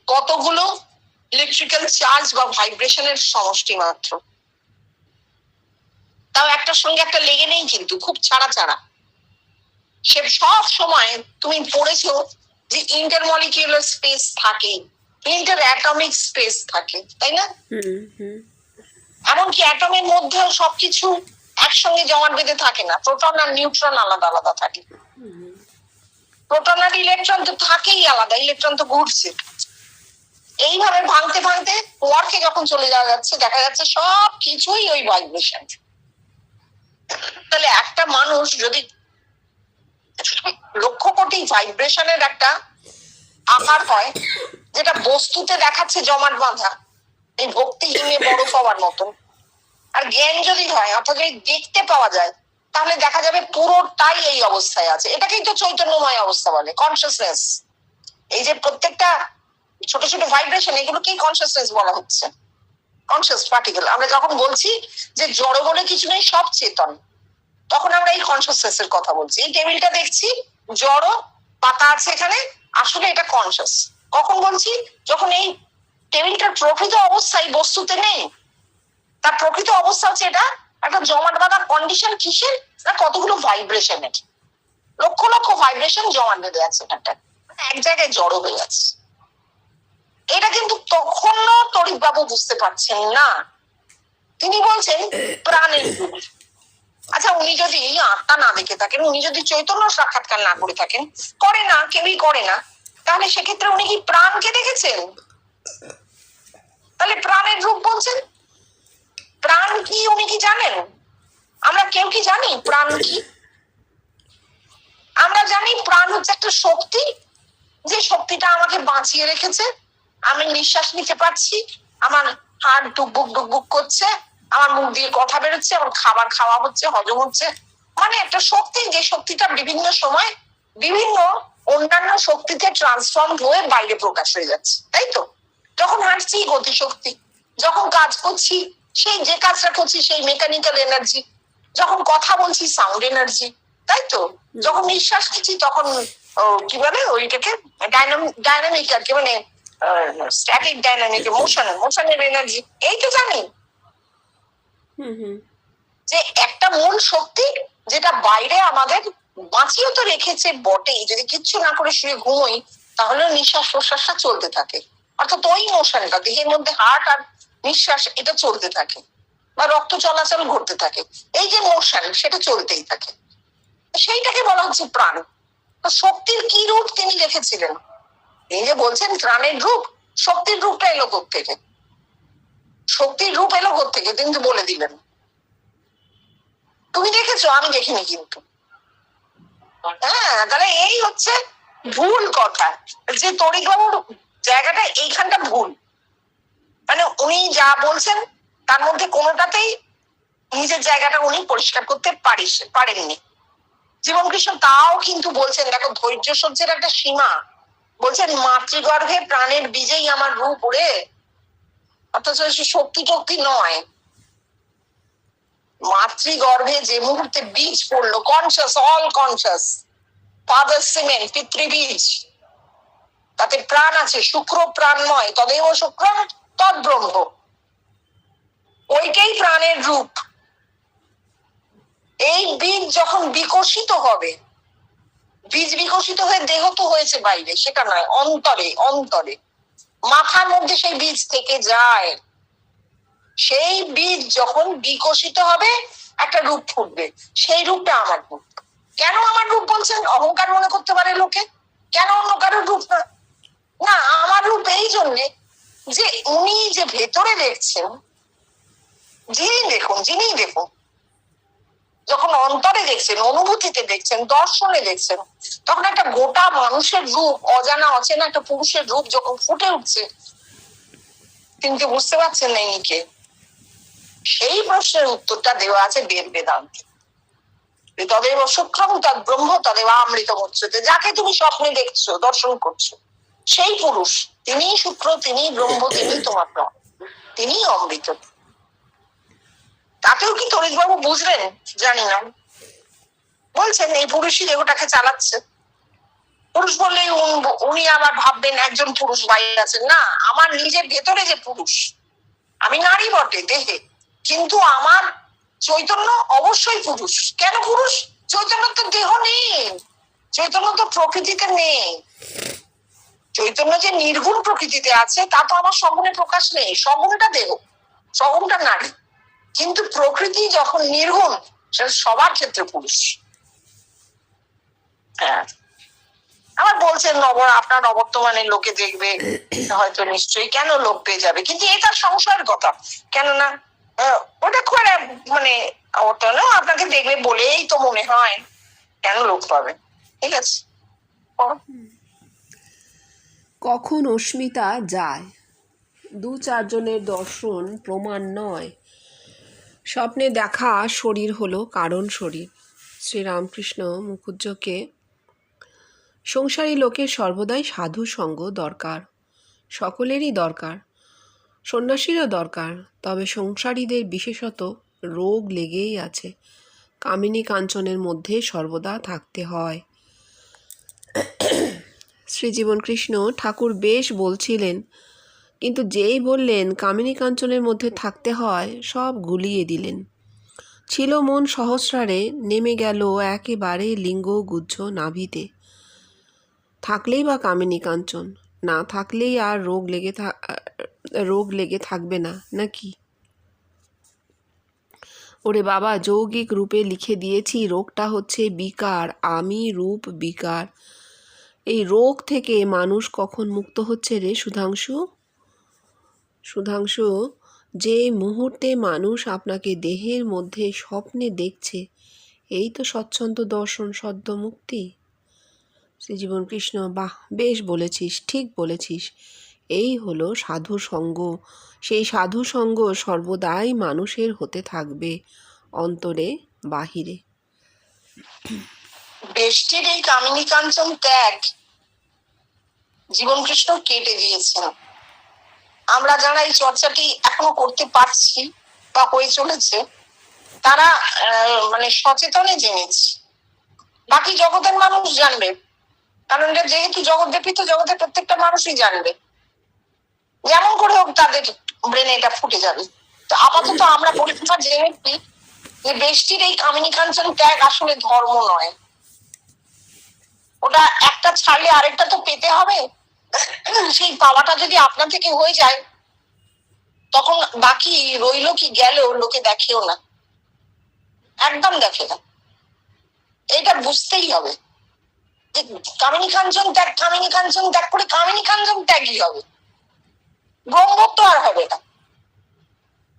কতগুলো ইলেকট্রিক্যাল চার্জ বা ভাইব্রেশনের সমষ্টি মাত্র। তাও একটার সঙ্গে একটা লেগে নেই, কিন্তু খুব ছাড়া ছাড়া। সে সব সময় তুমি পড়েছো যে ইন্টারমলিকিউলার স্পেস থাকে, ইন্টার অ্যাটমিক স্পেস থাকে, তাই না? এমনকি অ্যাটমের মধ্যেও সবকিছু একসঙ্গে জমাট বেঁধে থাকে না, প্রোটন আর নিউট্রন আলাদা আলাদা থাকে। প্রোটন আর ইলেকট্রন তো থাকেই আলাদা, ইলেকট্রন তো ঘুরছে। এইভাবে ভাঙতে ভাঙতে ওয়ার্কে যখন চলে যাওয়া যাচ্ছে, দেখা যাচ্ছে সব কিছুই ওই ভাইব্রেশন। তাহলে একটা মানুষ যদি লক্ষ কোটি ভাইব্রেশনের একটা আকার হয়, যেটা বস্তুতে দেখাচ্ছে জমাট বাঁধা, এই ভক্তিহীনে বড় পাওয়ার মতন, আর জ্ঞান যদি হয়, অর্থাৎ দেখতে পাওয়া যায়, তাহলে দেখা যাবে পুরোটাই এই অবস্থায় আছে। এটাকেই তো চৈতন্যময় অবস্থা বলে, কনসিয়াসনেস। এই যে প্রত্যেকটা ছোট ছোট ভাইব্রেশন, এগুলোকেই কনসিয়াসনেস বলা হচ্ছে, কনসিয়াস পার্টিকেল। আমরা যখন বলছি যে জড় বলে কিছু নেই, সব চেতন, তখন আমরা এই কনসিয়াসনেস এর কথা বলছি। এই টেবিলটা দেখছি জড়, পাতা আছে এখানে, আসলে এটা কনসিয়াস। কখন বলছি? যখন এই টেবিলটার প্রকৃত অবস্থায় বস্তুতে নেই, তার প্রকৃত অবস্থা হচ্ছে এটা একটা জমাট বাঁধা কন্ডিশন। কিসের? না, কতগুলো ভাইব্রেশনের, লক্ষ লক্ষ ভাইব্রেশন জমাট বেঁধে আছে, এটা এক জায়গায় জড়ো হয়ে আছে। এটা কিন্তু তখনও তরিক বাবু বুঝতে পারছেন না। তিনি বলছেন প্রাণের রূপ। আচ্ছা, উনি যদি এই আত্মা না দেখে থাকেন, উনি যদি চৈতন্য সাক্ষাৎকার না করে থাকেন, করে না, কেউই করে না, তাহলে সেক্ষেত্রে উনি কি প্রাণকে দেখেছেন? তাহলে প্রাণের রূপ বলছেন। প্রাণ কি উনি কি জানেন? আমরা কেউ কি জানি প্রাণ কি? আমরা জানি প্রাণ হচ্ছে একটা শক্তি, যে শক্তিটা আমাকে বাঁচিয়ে রেখেছে। আমি নিঃশ্বাস নিতে পারছি, আমার হার্ট ডুকবুক ডুকবুক করছে, আমার মুখ দিয়ে কথা বেরোচ্ছে, আমার খাবার খাওয়া হচ্ছে, হজম হচ্ছে। মানে একটা শক্তি, যে শক্তিটা বিভিন্ন সময় বিভিন্ন অন্যান্য শক্তিতে ট্রান্সফর্ম হয়ে বাইরে প্রকাশ হয়ে যাচ্ছে, তাই তো? যখন হাঁটছি গতি শক্তি, যখন কাজ করছি সেই যে কাজটা করছি সেই মেকানিক্যাল এনার্জি, যখন কথা বলছি সাউন্ড এনার্জি, তাই তো? যখন নিঃশ্বাস নিচ্ছি তখন কি বলে ওইটাকে, ডাইনামিক আর কি, মানে স্ট্যাটিক ডাইনামিক মোশনের এনার্জি। এই তো জানি যে একটা মূল শক্তি, যেটা বাইরে আমাদের বাঁচিয়ে তো রেখেছে বটেই। যদি কিচ্ছু না করে শুয়ে ঘুমোই, তাহলে নিঃশ্বাস প্রশ্বাসটা চলতে থাকে, অর্থাৎ ওই মোশনটা দেহের মধ্যে হার্ট আর নিঃশ্বাস এটা চলতে থাকে, বা রক্ত চলাচল ঘটতে থাকে। এই যে মোশন, সেটা চলতেই থাকে, সেইটাকে বলা হচ্ছে প্রাণ। শক্তির কি রূপ তিনি দেখেছিলেন? তিনি যে বলছেন প্রাণের রূপ, শক্তির রূপটা এলো কোত্থেকে? শক্তির রূপ এলো কোত্থেকে তিনি তো বলে দিলেন। তুমি দেখেছো, আমি দেখিনি কিন্তু। হ্যাঁ, তাহলে এই হচ্ছে ভুল কথা, যে তরিক বাবুর জায়গাটা এইখানটা ভুল। মানে উনি যা বলছেন তার মধ্যে কোনোটাতেই নিজের জায়গাটা উনি পরিষ্কার করতে পারেননি। জীবনকৃষ্ণ তাও কিন্তু বলছেন, দেখো ধৈর্য সহ্যের একটা সীমা। বলছেন মাতৃগর্ভে প্রাণের বীজেই আমার রূপ ওরে, অথচ শক্তি টক্তি নয়। মাতৃগর্ভে যে মুহূর্তে বীজ পড়লো, conscious, all conscious, father semen, পিতৃবীজ, তাতে প্রাণ আছে, শুক্র প্রাণময়, তদেব শুক্র তদ্ব্রহ্ম, ওইটাই প্রাণের রূপ। এই বীজ যখন বিকশিত হবে, বীজ বিকশিত হয়ে দেহ তো হয়েছে বাইরে, সেটা নয়, অন্তরে, অন্তরে মাথার মধ্যে সেই বীজ থেকে যায়। সেই বীজ যখন বিকশিত হবে, একটা রূপ ফুটবে, সেই রূপটা আমার রূপ। কেন আমার রূপ বলছেন? অহংকার মনে করতে পারে লোকে, কেন অন্য কারোর রূপ না? না, আমার রূপ এই জন্যে যে উনি যে ভেতরে দেখছেন, যিনি দেখুন, যখন অন্তরে দেখছেন, অনুভূতিতে দেখছেন, দর্শনে দেখছেন, তখন একটা গোটা মানুষের রূপ, অজানা অচেনা একটা পুরুষের রূপ যখন ফুটে উঠছে, তিনি তো বুঝতে পারছেন না ইনি কে। সেই প্রশ্নের উত্তরটা দেওয়া আছে বেদ বেদান্তে। তদেব সূক্ষ্মং তদ ব্রহ্ম তদেব অমৃতম উচ্যতে। যাকে তুমি স্বপ্নে দেখছো, দর্শন করছো, সেই পুরুষ, তিনিই সূক্ষ্ম, তিনিই ব্রহ্ম, তিনিই তোমার প্রাণ, তিনিই অমৃত। তাতেও কি তরিতবাবু বুঝলেন জানি না, বলছেন এই পুরুষই দেহটাকে চালাচ্ছে। পুরুষ বললে উনি আবার ভাববেন একজন পুরুষ বাইরে আছেন। না, আমার নিজের ভেতরে যে পুরুষ, আমি নারী বটে দেহে, কিন্তু আমার চৈতন্য অবশ্যই পুরুষ। কেন পুরুষ? চৈতন্য তো দেহ নেই, চৈতন্য তো প্রকৃতিতে নেই। চৈতন্য যে নির্গুণ প্রকৃতিতে আছে তা তো আমার সগুণে প্রকাশ নেই। সগুণটা দেহ, সগুণটা নারী, কিন্তু প্রকৃতি যখন নির্গুণ, সেটা সবার ক্ষেত্রে পুরুষ। হ্যাঁ, আবার বলছেন আপনার নবর্তমানে লোকে দেখবে, হয়তো নিশ্চয়ই, কেন লোক পেয়ে যাবে, কিন্তু এটা সংশয়ের কথা। কেননা ওটা খুব মানে আপনাকে দেখবে বলেই তো মনে হয়, কেন লোক পাবে। ঠিক আছে, কখন অস্মিতা যায়, 2-4 জনের দর্শন প্রমাণ নয়। স্বপ্নে দেখা শরীর হলো কারণ শরীর। শ্রীরামকৃষ্ণ মুখুজ্জকে সংসারী লোকের সর্বদাই সাধু সঙ্গ দরকার, সকলেরই দরকার, সন্ন্যাসীরও দরকার। তবে সংসারীদের বিশেষত রোগ লেগেই আছে, কামিনী কাঞ্চনের মধ্যে সর্বদা থাকতে হয়। শ্রীজীবন কৃষ্ণ ঠাকুর বেশ বলছিলেন, কিন্তু যেই বললেন কামিনী কাঞ্চনের মধ্যে থাকতে হয়, সব গুলিয়ে দিলেন। ছিল মন সহস্রারে, নেমে গেল একেবারে লিঙ্গ গুজ্জ নাভিতে। থাকলেই বা কামিনী কাঞ্চন, না থাকলেই আর রোগ লেগে থাকবে না নাকি? ওরে বাবা, যৌগিক রূপে লিখে দিয়েছি, রোগটা হচ্ছে বিকার, আমি রূপ বিকার। এই রোগ থেকে মানুষ কখন মুক্ত হচ্ছে রে সুধাংশু? সুধাংশু, যে মুহূর্তে মানুষ আপনাকে দেহের মধ্যে স্বপ্নে দেখছে, এই তো স্বচ্ছন্দ দর্শন, সদ্য মুক্তি। শ্রীজীবন কৃষ্ণ, বাহ, বেশ বলেছিস, ঠিক বলেছিস। এই হলো সাধু সঙ্গ। সেই সাধু সঙ্গ সর্বদাই মানুষের হতে থাকবে, অন্তরে বাহিরে। বেষ্টির এই কামিনী কাঞ্চন ত্যাগ জীবন কৃষ্ণ কেটে দিয়েছেন। আমরা যারা এই চর্চাটি এখনো করতে পারছি বা হয়ে চলেছে, তারা মানে সচেতনে জেনেছি। বাকি জগতের মানুষ জানবে, কারণ এটা যেহেতু জগৎ ব্যাপিত, জগতের প্রত্যেকটা মানুষই জানবে। যেমন করে হোক তাদের ব্রেনে এটা ফুটে যাবে। তো আপাতত আমরা পরিষ্কার জেনেছি যে বেষ্টির এই কামিনী কাঞ্চন ত্যাগ আসলে ধর্ম নয়। ওটা একটা ছাড়লে আরেকটা তো পেতে হবে। সেই পাওয়াটা যদি আপনা থেকে হয়ে যায়, তখন বাকি রইলো কি গেল লোকে দেখেও না, একদম দেখে না। এটা বুঝতেই হবে যে কামিনী কাঞ্চন ত্যাগ, কামিনী কাঞ্চন ত্যাগ করে কামিনী কাঞ্চন ত্যাগই হবে, ব্রহ্মত্ব আর হবে না।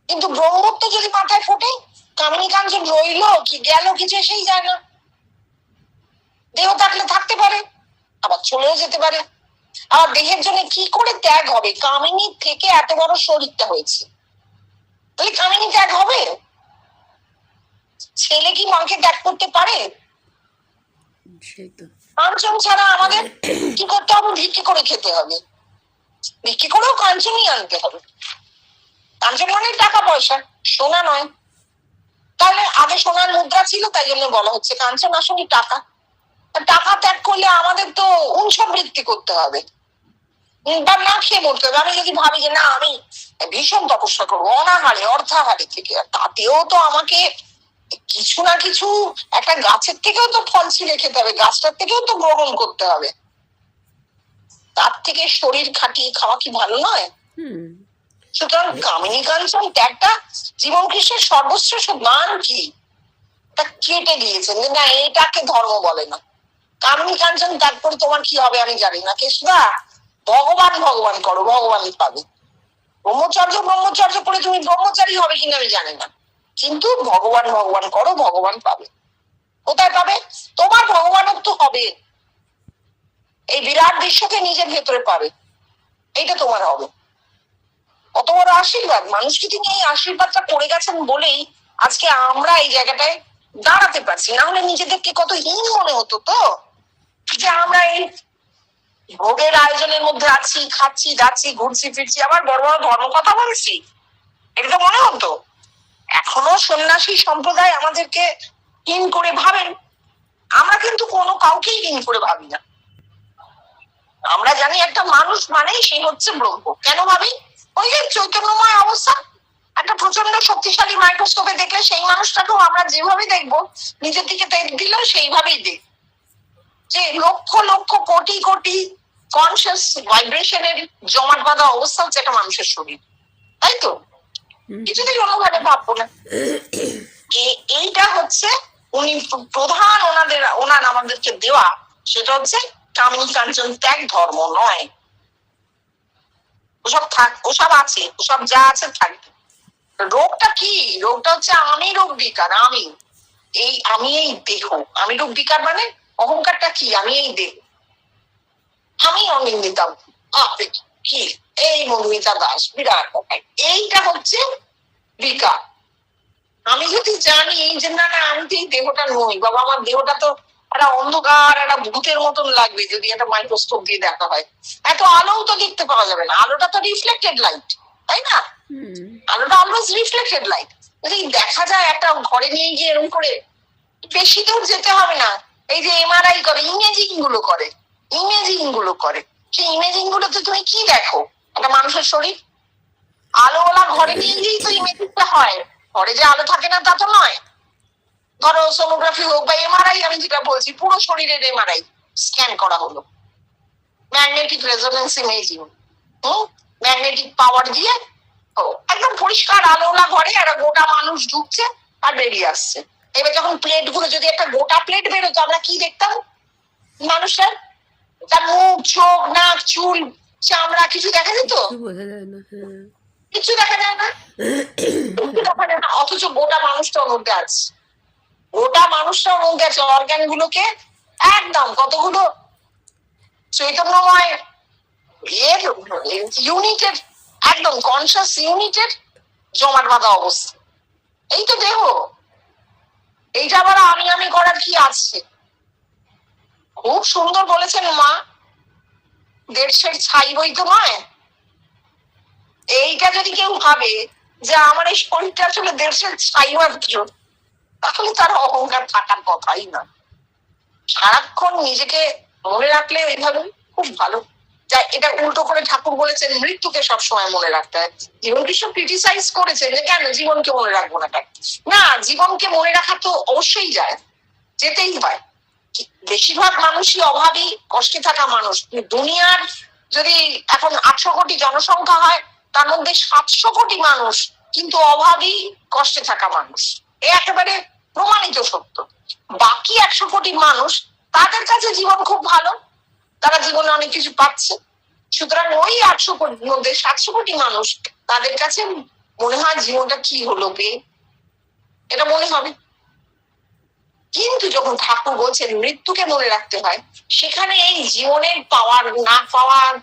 কিন্তু ব্রহ্মত্ব যদি মাথায় ফোটে, কামিনী কাঞ্চন রইলো কি গেল কিছু এসেই যায় না। দেহ থাকলে থাকতে পারে, আবার চলেও যেতে পারে। আবার দেহের জন্য কি করে ত্যাগ হবে? কামিনীর থেকে এত বড় শরীরটা হয়েছে, তাহলে কামিনী ত্যাগ হবে? ছেলে কি মাকে ত্যাগ করতে পারে? কাঞ্চন ছাড়া আমাদের কি করতে হবে? ভিক্ষে করে খেতে হবে, ভিক্ষে করেও কাঞ্চনই আনতে হবে। কাঞ্চন মানে টাকা পয়সা, সোনা নয়। তাহলে আগে সোনার মুদ্রা ছিল, তাই জন্য বলা হচ্ছে কাঞ্চন আসলে টাকা। টাকা ত্যাগ করলে আমাদের তো উৎসবৃত্তি করতে হবে, বা না খেয়ে মরতে হবে। আমি যদি ভাবি যে না, আমি ভীষণ তপস্যা করবো অনাহারে অর্থাহারে থেকে, তাতেও তো আমাকে কিছু না কিছু, একটা গাছের থেকেও তো ফল ছিঁড়ে খেতে হবে, গাছটার থেকেও তো গ্রহণ করতে হবে। তার থেকে শরীর খাটিয়ে খাওয়া কি ভালো নয়? সুতরাং কামিনী কাঞ্চন ত্যাগটা জীবন কৃষ্ণের সর্বশ্রেষ্ঠ দান কি, তা কেটে দিয়েছেন যে না, এটাকে ধর্ম বলে না। কামিনী কাঞ্চন ত্যাগ করে তোমার কি হবে আমি জানি না, কৃষ্ণা ভগবান ভগবান করো, ভগবানই পাবে। ব্রহ্মচর্য করে তুমি ব্রহ্মচারী হবে কিনা আমি জানি না, কিন্তু ভগবান ভগবান করো, ভগবান পাবে। কোথায় পাবে? তোমার ভগবানত্ব হবে, এই বিরাট বিশ্বকে নিজের ভেতরে পাবে, এইটা তোমার হবে। কত বড় আশীর্বাদ! মানুষকে তিনি এই আশীর্বাদটা করে গেছেন বলেই আজকে আমরা এই জায়গাটায় দাঁড়াতে পারছি, না হলে নিজেদেরকে কত হীন মনে হতো। তো যে আমরা এই ভোগের আয়োজনের মধ্যে আছি, খাচ্ছি, যাচ্ছি, ঘুরছি ফিরছি, আবার বড় বড় ধর্ম কথা বলছি, এটা তো মনে হতো। এখনো সন্ন্যাসী সম্প্রদায় আমাদেরকে হীন করে ভাবেন, আমরা কিন্তু কোনো কাউকেই হীন করে ভাবি না। আমরা জানি একটা মানুষ মানেই সে হচ্ছে ব্রহ্ম। কেন ভাবি? ওই যে চৈতন্যময় অবস্থা, একটা প্রচন্ড শক্তিশালী মাইক্রোস্কোপে দেখলে সেই মানুষটাকেও আমরা যেভাবে দেখবো, নিজের দিকে দিলেও সেইভাবেই দেখ, যে লক্ষ লক্ষ কোটি কোটি কনসিয়াস ভাইব্রেশনের জমাট বাঁধা অবস্থা হচ্ছে একটা মানুষের শরীর, তাই তো? কিছুতেই অন্যভাবে ভাববো না। এইটা হচ্ছে উনি প্রধান ওনার আমাদেরকে দেওয়া, সেটা হচ্ছে কামিনী কাঞ্চন ত্যাগ ধর্ম নয়। ওসব আছে, ওসব যা আছে থাকবে। রোগটা কি? রোগটা হচ্ছে আমি রোগ বিকার। আমি এই দেহ, আমি রোগ বিকার মানে অহংকারটা কি? আমি এই দেহ, আমি অনিন্দিতা কি, এই মধুমিতা দাস, বিরাট ব্যাপার। এইটা হচ্ছে বিকার। আমি যদি জানি যে না না, আমি তো এই দেহটা নই বাবা, আমার দেহটা তো একটা অন্ধকার, একটা ভূতের মতন লাগবে যদি একটা মাইক্রোস্কোপ দিয়ে দেখা হয়। এত আলোও তো দেখতে পাওয়া যাবে না, আলোটা তো রিফ্লেক্টেড লাইট, তাই না? আলোটা অলওয়েজ রিফ্লেক্টেড লাইট। যদি দেখা যায় একটা ঘরে নিয়ে গিয়ে এরকম করে, বেশি দূর যেতে হবে না, এই যে এমআরআই করে, ইমেজিং গুলো করে, সেই ইমেজিং গুলোতে তুমি কি দেখো? একটা মানুষের শরীর। আলোওয়ালা ঘরে নিয়ে গিয়েই তো ইমেজিংটা হয়, ঘরে যে আলো থাকে না তা তো নয়। ধরো সোনোগ্রাফি হোক বা এমআরআই, আমি যেটা বলছি পুরো শরীরের এমআরআই স্ক্যান করা হলো, ম্যাগনেটিক রেজোনেন্স ইমেজিং, ম্যাগনেটিক পাওয়ার দিয়ে একদম পরিষ্কার আলোওয়ালা ঘরে একটা গোটা মানুষ ঢুকছে আর বেরিয়ে আসছে। এবার যখন প্লেট গুলো, যদি একটা গোটা প্লেট বেরোতো, আমরা কি দেখতাম? মানুষের তার মুখ, চোখ, নাক, চুল, চামড়া কিছু দেখা যেত? কিছু দেখা যায় না। অথচ গোটা মানুষটার মধ্যে আছে, গোটা মানুষটার মধ্যে আছে অর্গান গুলোকে একদম কতগুলো চৈতন্যময় ইউনিটের, একদম কনসিয়াস ইউনিটের জমাট বাঁধা অবস্থা। এই তো দেহ। এইটা আবার আমি করার কি আছে? খুব সুন্দর বলেছেন মা, দেড়শের ছাই বই তো নয়। এইটা যদি কেউ ভাবে যে আমার এই শরীরটা আসলে দেড়শের ছাই মাত্র, তাহলে তার অহংকার থাকার কথাই না। সারাক্ষণ নিজেকে মনে রাখলে এইভাবে খুব ভালো। এটা উল্টো করে ঠাকুর বলেছেন মৃত্যুকে সবসময় মনে রাখতে হয়। জীবন কৃষ্ণ ক্রিটিসাইজ করেছেন যে কেন জীবনকে মনে রাখবো না, না, জীবনকে মনে রাখা তো অবশ্যই যায়, যেতেই হয়। বেশিরভাগ মানুষই অভাবী, কষ্টে থাকা মানুষ। দুনিয়ার যদি এখন 800 কোটি জনসংখ্যা হয়, তার মধ্যে 700 কোটি মানুষ কিন্তু অভাবী, কষ্টে থাকা মানুষ। এ একেবারে প্রমাণিত সত্য। বাকি 100 কোটি মানুষ, তাদের কাছে জীবন খুব ভালো, তারা জীবনে অনেক কিছু পাচ্ছে। সুতরাং ওই 800 কোটির মধ্যে 700 কোটি মানুষ, তাদের কাছে মনে হয় জীবনটা কি হলো বে, এটা মনে হবে। কিন্তু যখন ঠাকুর বলছেন মৃত্যুকে মনে রাখতে হয়, সেখানে এই জীবনের পাওয়ার না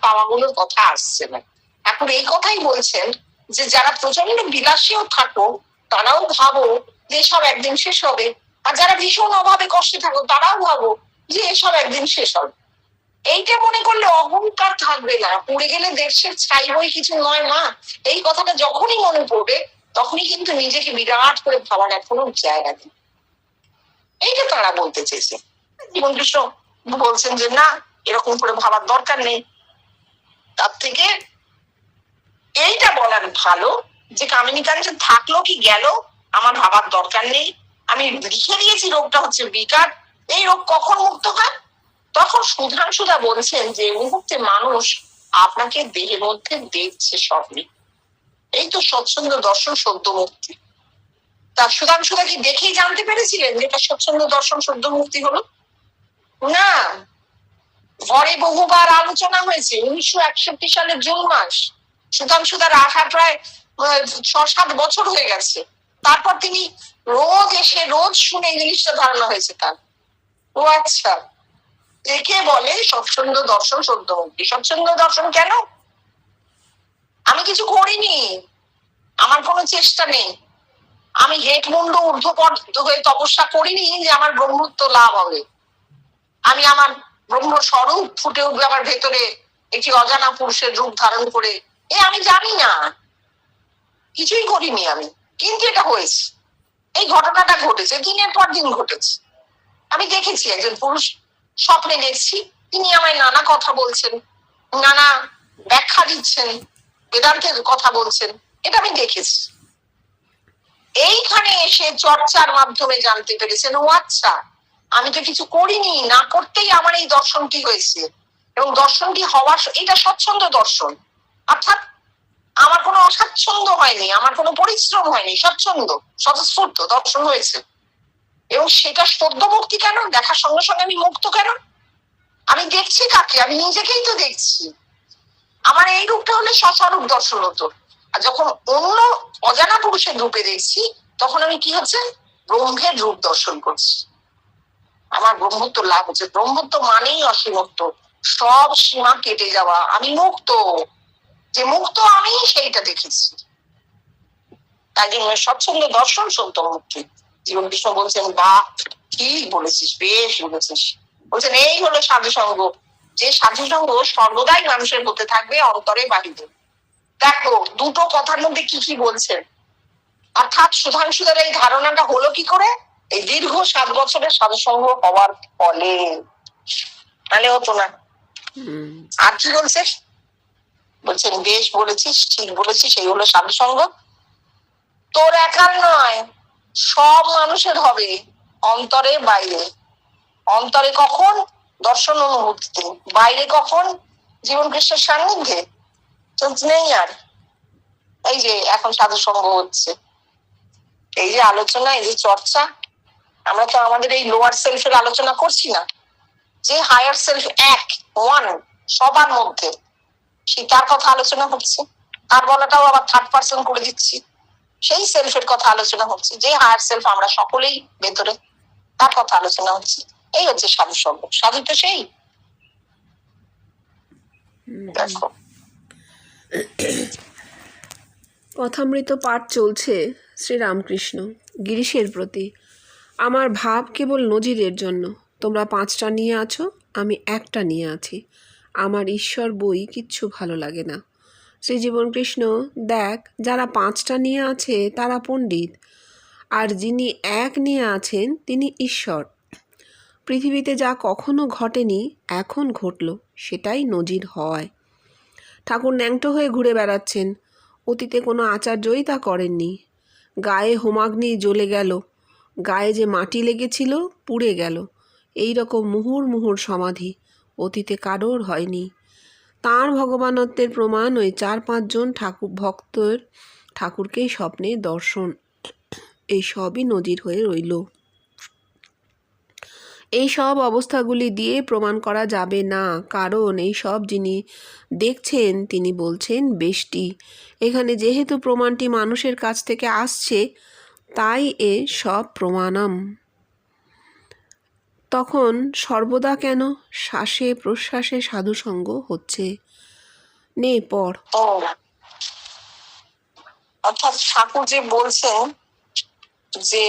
পাওয়াগুলোর কথা আসছে না। ঠাকুর এই কথাই বলছেন যে যারা প্রচন্ড বিলাসীও থাকো, তারাও ভাবো যে এসব একদিন শেষ হবে, আর যারা ভীষণ অভাবে কষ্টে থাকো, তারাও ভাবো যে এসব একদিন শেষ হবে। এইটা মনে করলে অহংকার থাকবে না। পড়ে গেলে দেশের ছাই বই কিছু নয় মা, এই কথাটা যখনই মনে পড়বে, তখনই কিন্তু নিজেকে বিরাট করে ভাবার এখনো জায়গা দিই। এইটা তারা বলতে চেয়েছে। জীবন কৃষ্ণ বলছেন যে না, এরকম করে ভাবার দরকার নেই। তার থেকে এইটা বলার ভালো যে কামিনী কাঞ্চন থাকলো কি গেল, আমার ভাবার দরকার নেই। আমি লিখে দিয়েছি রোগটা হচ্ছে বিকার। এই রোগ কখন মুক্ত হয়? তখন সুধাংশুদা বলছেন যে মুহূর্তে মানুষ আপনাকে দেহের মধ্যে দেখছে স্বপ্নে। এই তো স্বচ্ছন্দ দর্শন সদ্য মুক্তি। তার সুধাংশুদা কি দেখেই জানতে পেরেছিলেন যে এটা স্বচ্ছন্দ দর্শন সদ্য মুক্তি হলো? না, ঘরে বহুবার আলোচনা হয়েছে। 1961 সালের জুন মাস সুধাংশুদার আসা প্রায় 6-7 বছর হয়ে গেছে। তারপর তিনি রোজ এসে রোজ শুনে এই জিনিসটা ধারণা হয়েছে তার, ও আচ্ছা একে বলে স্বচ্ছন্দ দর্শন সদ্য মুক্তি। স্বচ্ছন্দ দর্শন কেন? আমি কিছু করিনি, আমার কোনো চেষ্টা নেই, আমি হেটমুন্ড ঊর্ধ্বপদ হয়ে তপস্যা করিনি যে আমার ব্রহ্মত্ব লাভ হবে, আমি আমার ব্রহ্ম স্বরূপ ফুটে উঠবে আমার ভেতরে একটি অজানা পুরুষের রূপ ধারণ করে, আমি জানি না, কিছুই করিনি আমি, কিন্তু এটা হয়েছে, এই ঘটনাটা ঘটেছে, দিনের পর দিন ঘটেছে। আমি দেখেছি একজন পুরুষ, স্বপ্নে দেখছি তিনি আমায় নানা কথা বলছেন, নানা ব্যাখ্যা দিচ্ছেন, বেদান্তের কথা বলছেন, এটা আমি দেখেছি। এইখানে এসে চর্চার মাধ্যমে জানতে পেরেছেন, ও আচ্ছা আমি তো কিছু করিনি, না করতেই আমার এই দর্শনটি হয়েছে, এবং দর্শনটি হওয়ার এটা স্বচ্ছন্দ দর্শন, অর্থাৎ আমার কোনো অস্বাচ্ছন্দ্য হয়নি, আমার কোনো পরিশ্রম হয়নি, স্বচ্ছন্দ স্বতঃস্ফূর্ত দর্শন হয়েছে। এবং সেটা সদ্য মুক্তি কেন? দেখার সঙ্গে সঙ্গে আমি মুক্ত কেন? আমি দেখছি কাকে? আমি নিজেকেই তো দেখছি। আমার এই রূপটা হলে স্বস্বরূপ দর্শন হতো, আর যখন অন্য অজানা পুরুষের রূপে দেখছি তখন আমি কি হচ্ছে? ব্রহ্মের রূপ দর্শন করছি, আমার ব্রহ্মত্ব লাভ হচ্ছে। ব্রহ্মত্ব মানেই অসীমত্ব, সব সীমা কেটে যাওয়া, আমি মুক্ত, যে মুক্ত আমি সেইটা দেখেছি। তাই জন্য স্বচ্ছন্দ দর্শন সত্য মুক্তি। জীবন কৃষ্ণ বলছেন, বা ঠিক বলেছিস, বেশ বলেছিস। বলছেন এই হলো সাধু সঙ্গ, যে সাধু সঙ্গ সর্বদাই মানুষের মধ্যে থাকবে, অন্তরে বাহিরে। দেখো দুটো কথার মধ্যে কি কি বলছেন, অর্থাৎ সুধাংশুদের এই ধারণাটা হলো কি করে? এই দীর্ঘ 7 বছরের সাধু সঙ্গ হওয়ার ফলে, তাহলে হতো না। আর কি বলছে? বলছেন বেশ বলেছিস, ঠিক বলেছিস, এই হলো সাধু সঙ্গ। তোর একার নয়, সব মানুষের হবে, অন্তরে বাইরে। অন্তরে কখন? দর্শন অনুভূতিতে, বাইরে কখন? জীবন কৃষ্ণের সান্নিধ্যে। নেই আর এই যে এখন সাধু সঙ্গ হচ্ছে, এই যে আলোচনা, এই যে চর্চা, আমরা তো আমাদের এই লোয়ার সেলফের আলোচনা করছি না, যে হায়ার সেলফ এক ওয়ান সবার মধ্যে, সেই তার কথা আলোচনা হচ্ছে। তার বলাটাও আবার থার্ড পার্সন করে দিচ্ছি, সেই সেলফের কথা আলোচনা হচ্ছে, যে হায়ার সেলফ আমরা সকলেই ভেতরে, তার কথা আলোচনা হচ্ছে। এই হচ্ছে সাধু সঙ্গ। সাধু তো সেই, দেখো কথামৃত পাঠ চলছে শ্রীরামকৃষ্ণ গিরিশের প্রতি। আমার ভাব কেবল নজিরের জন্য, তোমরা 5টা নিয়ে আছো, আমি একটা নিয়ে আছি, আমার ঈশ্বর বই কিচ্ছু ভালো লাগে না। শ্রীজীবন কৃষ্ণ, দেখ যারা 5টা নিয়ে আছে তারা পণ্ডিত, আর যিনি এক নিয়ে আছেন তিনি ঈশ্বর। পৃথিবীতে যা কখনো ঘটেনি এখন ঘটল, সেটাই নজির হয়। ঠাকুর ন্যাংটো হয়ে ঘুরে বেড়াচ্ছেন, অতীতে কোনো আচার্যই তা করেননি। গায়ে হোমাগ্নি জ্বলে গেল, গায়ে যে মাটি লেগেছিল পুড়ে গেল, এই রকম মুহুর্মুহুর সমাধি অতীতে কারোর হয়নি। তাঁর ভগবানত্বের প্রমাণ ওই 4-5 জন ভক্তের ঠাকুরকেই স্বপ্নে দর্শন, এই সবই নজির হয়ে রইল। এই সব অবস্থাগুলি দিয়ে প্রমাণ করা যাবে না, কারণ এই সব যিনি দেখছেন তিনি বলছেন বেষ্টি। এখানে যেহেতু প্রমাণটি মানুষের কাছ থেকে আসছে, তাই এ সব প্রমাণম। তখন সর্বদা কেন শ্বাসে প্রশ্বাসে সাধুসঙ্গ হচ্ছে। নে পড়। অর্থাৎ ঠাকুর যে বলছেন যে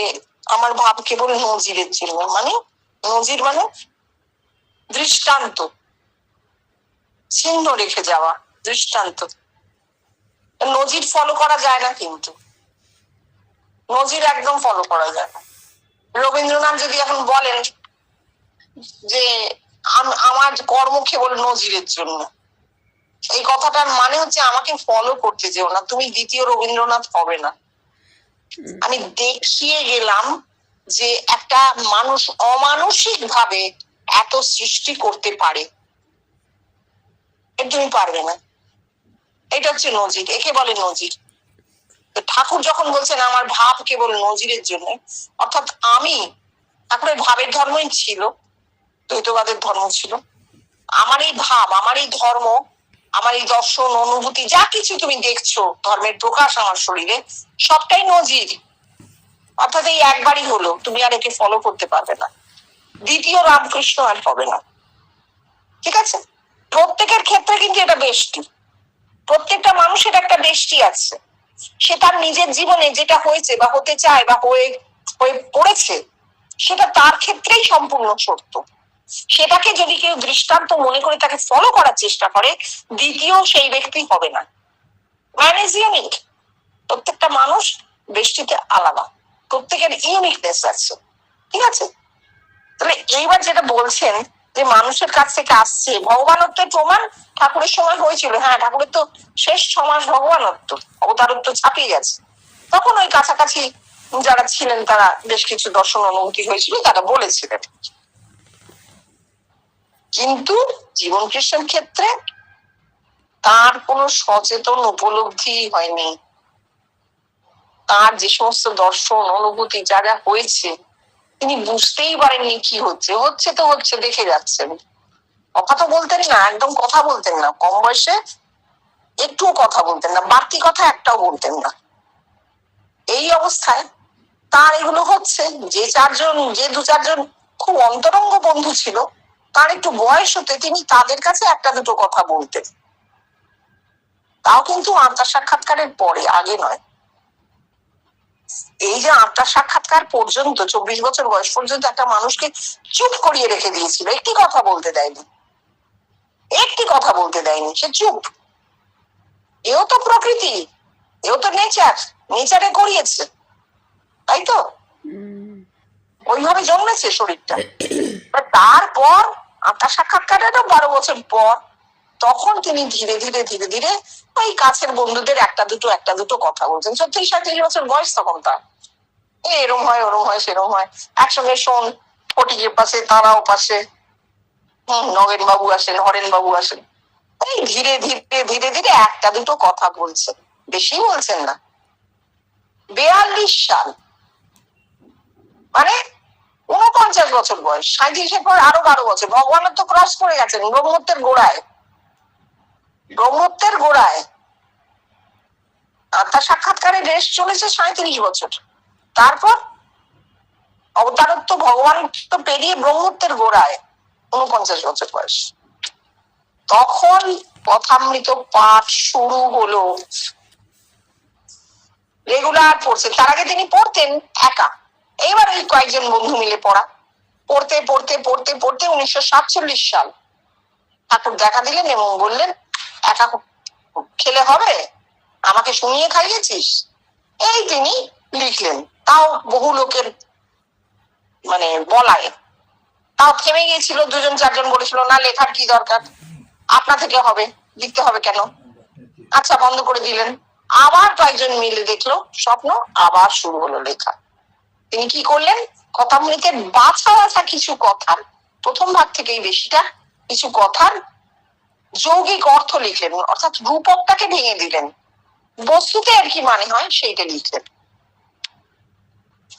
আমার ভাব কেবল নজিরের জন্য, মানে নজির মানে দৃষ্টান্ত, চিহ্ন রেখে যাওয়া, দৃষ্টান্ত। নজির ফলো করা যায় না, কিন্তু নজির একদম ফলো করা যায় না। রবীন্দ্রনাথ যদি এখন বলেন যে আমার কর্ম কেবল নজিরের জন্য, এই কথাটার মানে হচ্ছে আমাকে ফলো করতে যেও না, তুমি দ্বিতীয় রবীন্দ্রনাথ হবে না। আমি দেখিয়ে গেলাম যে একটা মানুষ অমানসিক ভাবে এত সৃষ্টি করতে পারে, তুমি পারবে না। এটা হচ্ছে নজির, একে বলে নজির। ঠাকুর যখন বলছেন আমার ভাব কেবল নজিরের জন্য, অর্থাৎ আমি, ঠাকুরের ভাবের ধর্মই ছিল, দ্বৈতবাদের ধর্ম ছিল, আমার এই ভাব, আমার এই ধর্ম আমার এই দর্শন অনুভূতি যা কিছু তুমি দেখছো ধর্মের প্রকাশ আমার শরীরে, সবটাই নজির। অর্থাৎ এই একবারই হলো, তুমি আর একে ফলো করতে পারবে না, দ্বিতীয় রামকৃষ্ণ আর হবে না। ঠিক আছে? প্রত্যেকের ক্ষেত্রে কিন্তু এটা বেষ্টি, প্রত্যেকটা মানুষের একটা বেষ্টি আছে। সে তার নিজের জীবনে যেটা হয়েছে বা হতে চায় বা হয়ে পড়েছে, সেটা তার ক্ষেত্রেই সম্পূর্ণ সত্য। সেটাকে যদি কেউ দৃষ্টান্ত মনে করে তাকে ফলো করার চেষ্টা করে, দ্বিতীয় সেই ব্যক্তি হবে না। Man is unique. প্রত্যেকটা মানুষ বেষ্টিতে আলাদা, প্রত্যেকের ইউনিকনেস আছে। ঠিক আছে? তাহলে এইবার যেটা বলছেন যে মানুষের কাছ থেকে আসছে ভগবানত্বের প্রমাণ ঠাকুরের সময় হয়েছিল। হ্যাঁ, ঠাকুরের তো শেষ 6 মাস ভগবানত্ব, অবতারত্ব ছাপিয়ে গেছে। তখন ওই কাছাকাছি যারা ছিলেন তারা বেশ কিছু দর্শন অনুভূতি হয়েছিল, তারা বলেছিলেন। কিন্তু জীবন কৃষ্ণের ক্ষেত্রে তার কোনো সচেতন উপলব্ধি হয়নি। তার যে সমস্ত দর্শন অনুভূতি যা যা হয়েছে, তিনি বুঝতেই পারেননি কি হচ্ছে। হচ্ছে তো হচ্ছে, দেখে যাচ্ছেন। কথা তো বলতেন না, একদম কথা বলতেন না। কম বয়সে একটুও কথা বলতেন না, বাড়তি কথা একটাও বলতেন না। এই অবস্থায় তার এগুলো হচ্ছে। যে 2-4জন খুব অন্তরঙ্গ বন্ধু ছিল, তার একটু বয়স হতে তিনি তাদের কাছে একটা দুটো কথা বলতেন। তাও কিন্তু আত্মার সাক্ষাৎকারের পরে, আগে নয়। এই যে আত্মার সাক্ষাৎকার পর্যন্ত 24 বছর বয়স পর্যন্ত একটা মানুষকে চুপ করিয়ে রেখে দিয়েছিল, একটি কথা বলতে দেয়নি, একটি কথা বলতে দেয়নি, সে চুপ। এও তো প্রকৃতি, এও তো নেচারে করিয়েছে, তাই তো? ওইভাবে জন্মেছে শরীরটা। তারপর আত্মার সাক্ষাৎকারেরও 12 বছর পর, তখন তিনি ধীরে ধীরে ধীরে ধীরে ওই কাছের বন্ধুদের একটা দুটো কথা বলছেন। 36-37 বছর বয়স তখন তার। এরম হয়, ওরম হয়, সেরম হয়। একসঙ্গে শোন, ফটিকের পাশে, তারাও পাশে, নগেন বাবু আসেন, হরেন বাবু আসেন। এই ধীরে ধীরে ধীরে ধীরে একটা দুটো কথা বলছেন, বেশি বলছেন না। 42 সাল মানে 49 বছর বয়স, 37-এর পর আরো 12 বছর ভগবানের তো ক্রস করে গেছেন ব্রহ্মত্বের গোড়ায়। ব্রহ্মত্বের গোড়ায় তার সাক্ষাৎকারে রেস চলেছে 37 বছর। তারপর অবতারত্ব ভগবানত্ব পেরিয়ে ব্রহ্মত্বের গোড়ায় 49 বছর বয়স। তখন কথামৃত পাঠ শুরু হলো, রেগুলার পড়ছেন। তার আগে তিনি পড়তেন একা, এইবার ওই কয়েকজন বন্ধু মিলে পড়া। পড়তে পড়তে পড়তে পড়তে 1947 সাল ঠাকুর দেখা দিলেন এবং বললেন, একা খেলে হবে, আমাকে শুনিয়ে খাইয়েছিস। এই তিনি লিখলেন, তাও বহু লোকের বলায়। তাও থেমে গিয়েছিল, 2-4জন বলেছিল না লেখার কি দরকার, আপনা থেকে হবে, লিখতে হবে কেন, আচ্ছা বন্ধ করে দিলেন। আবার কয়েকজন মিলে দেখলো স্বপ্ন, আবার শুরু হলো লেখা। তিনি কি করলেন, কথামৃতের বাছা বাছা কিছু কথার, প্রথম ভাগ থেকেই বেশিটা, কিছু কথার যৌগিক অর্থ লিখলেন, অর্থাৎ রূপকটাকে ভেঙে দিলেন, বস্তুতে আর কি মানে হয় সেইটা লিখলেন।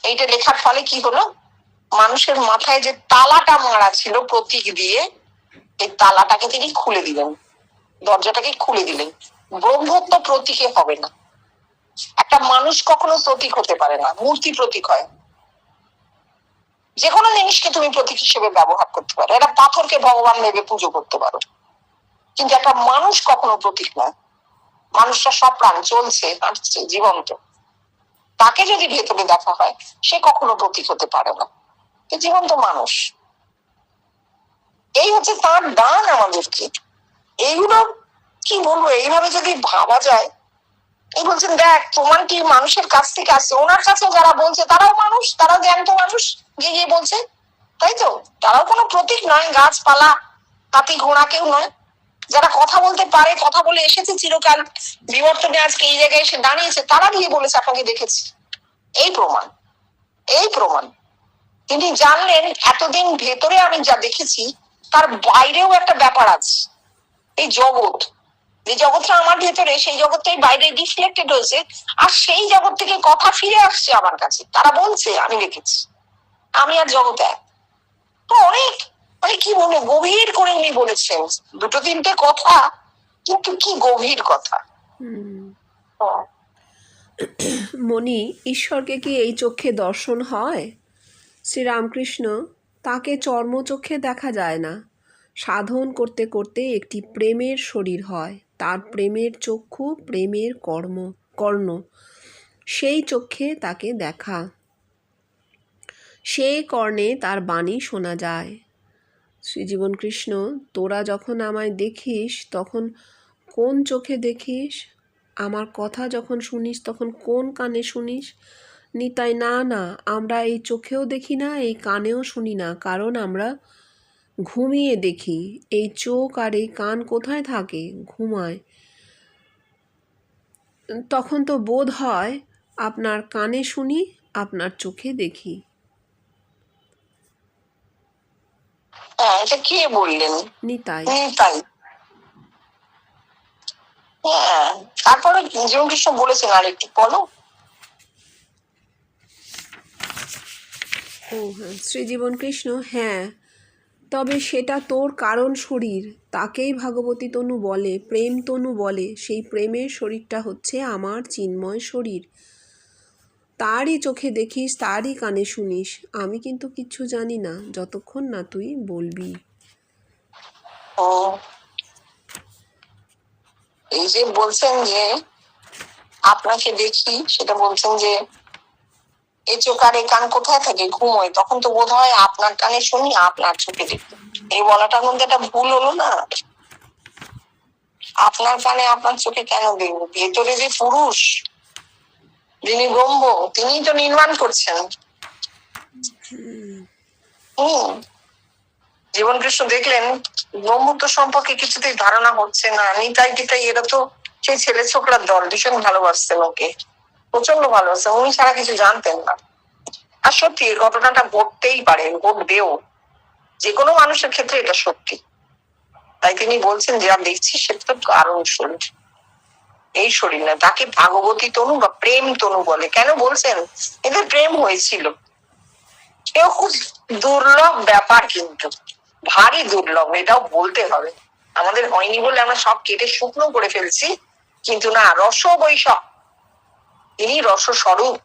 এইটা লেখার ফলে কি হলো, মানুষের মাথায় যে তালাটা মারা ছিল প্রতীক দিয়ে, এই তালাটাকে তিনি খুলে দিলেন, দরজাটাকে খুলে দিলেন। ব্রহ্মত্ব প্রতীকে হবে না। একটা মানুষ কখনো প্রতীক হতে পারে না, মূর্তি প্রতীক হয়। যে কোনো জিনিসকে তুমি প্রতীক হিসেবে ব্যবহার করতে পারো, একটা পাথরকে ভগবান ভেবে পুজো করতে পারো, কিন্তু একটা মানুষ কখনো প্রতীক নয়। মানুষটা সব প্রাণ, চলছে, হাঁটছে, জীবন্ত। তাকে যদি ভেতরে দেখা হয়, সে কখনো প্রতীক হতে পারে না, জীবন্ত মানুষ। এই হচ্ছে তার দান আমাদেরকে। এইগুলো কি বলবো, এইভাবে যদি ভাবা যায়। এই বলছেন দেখ প্রমাণ কি মানুষের কাছ থেকে আসছে, ওনার কাছে যারা বলছে তারাও মানুষ, তারাও জ্ঞান্ত মানুষ, গিয়ে বলছে, তাই তো? তারাও কোনো প্রতীক নয়, গাছপালা, হাতি ঘোড়া কেউ নয়। যারা কথা বলতে পারে, কথা বলে এসেছে চিরকাল, বিবর্তনে আজকে এই জায়গায় এসে দাঁড়িয়েছে, তারা গিয়ে বলেছে আপনাকে দেখেছি। এই প্রমাণ, এই প্রমাণ। তিনি জানলেন এতদিন ভেতরে আমি যা দেখেছি তার বাইরেও একটা ব্যাপার আছে। এই জগৎ, যে জগৎটা আমার ভেতরে, সেই জগৎটাই বাইরে রিফ্লেক্টেড হয়েছে, আর সেই জগৎ থেকে কথা ফিরে আসছে আমার কাছে। তারা বলছে আমি দেখেছি, আমি আর জগৎ এক। তো অনেক কি বলবো, গভীর করে উনি বলেছেন 2-3টে কথা, কিন্তু কি গভীর কথা। হুম। ও, মণি, ঈশ্বরকে কি এই চক্ষে দর্শন হয়? শ্রীরামকৃষ্ণ, তাকে চর্মচক্ষে দেখা যায় না। সাধন করতে করতে একটি প্রেমের শরীর হয়, তার প্রেমের চক্ষু, প্রেমের কর্ণ, সেই চক্ষে তাকে দেখা, সেই কর্ণে তার বাণী শোনা যায়। শ্রীজীবন কৃষ্ণ, তোরা যখন আমায় দেখিস তখন কোন চোখে দেখিস? আমার কথা যখন শুনিস তখন কোন কানে শুনিস? নিতাই, না না, আমরা এই চোখেও দেখি না, এই কানেও শুনি না, কারণ আমরা ঘুমিয়ে দেখি। এই চোখ আর এই কান কোথায় থাকে? ঘুমায়। তখন তো বোধ হয় আপনার কানে শুনি, আপনার চোখে দেখি। হ্যাঁ, এটা কে বললেন? নিতাই। তাই। হ্যাঁ, তারপরে জীবন কৃষ্ণ বলেছেন আর একটু বলো। ও হ্যাঁ, শ্রীজীবন কৃষ্ণ, হ্যাঁ, তবে সেটা তোর কারণ শরীর, তাকেই ভাগবতী তনু বলে, প্রেম তনু বলে। সেই প্রেমের শরীরটা হচ্ছে আমার চিন্ময় শরীর। তারই চোখে দেখিস, তারই কানে শুনিস। আমি কিন্তু কিচ্ছু জানি না যতক্ষণ না তুই বলবি। ও, এই যে বলছেন যে আপনাকে দেখি, সেটা বলছেন যে এই চোখ আর এই কান কোথায় থাকে? ঘুমোয়। তখন তো বোধ হয় আপনার কানে শুনি, আপনার চোখে দেখি। এই বলাটার মধ্যে একটা ভুল হলো না? আপনার কানে আপনার চোখে কেন দেখবো? ভেতরে যে পুরুষ, যিনি ব্রহ্ম, তিনি তো নির্মাণ করছেন। জীবন কৃষ্ণ দেখলেন ব্রহ্মত্ব সম্পর্কে কিছুতেই ধারণা হচ্ছে না। নিতাই টিতাই এরা তো সেই ছেলে ছোকরার দল, ভীষণ ভালোবাসতেন ওকে, প্রচন্ড ভালোবাসতেন, উনি ছাড়া কিছু জানতেন না। আর সত্যি এই ঘটনাটা ঘটতেই পারে, ঘটবেও, যে কোনো মানুষের ক্ষেত্রে এটা সত্যি। তাই তিনি বলছেন যা দেখছি সেটা তো কারণ শরীর, এই শরীর না। তাকে ভাগবতী তনু বা প্রেম তনু বলে। কেন বলছেন? এদের প্রেম হয়েছিল। এও খুব দুর্লভ ব্যাপার, কিন্তু ভারী দুর্লভ, এটাও বলতে হবে। আমাদের হয়নি বলে আমরা সব কেটে শুকনো করে ফেলছি, কিন্তু না, রস বৈশক, তিনি রস স্বরূপ,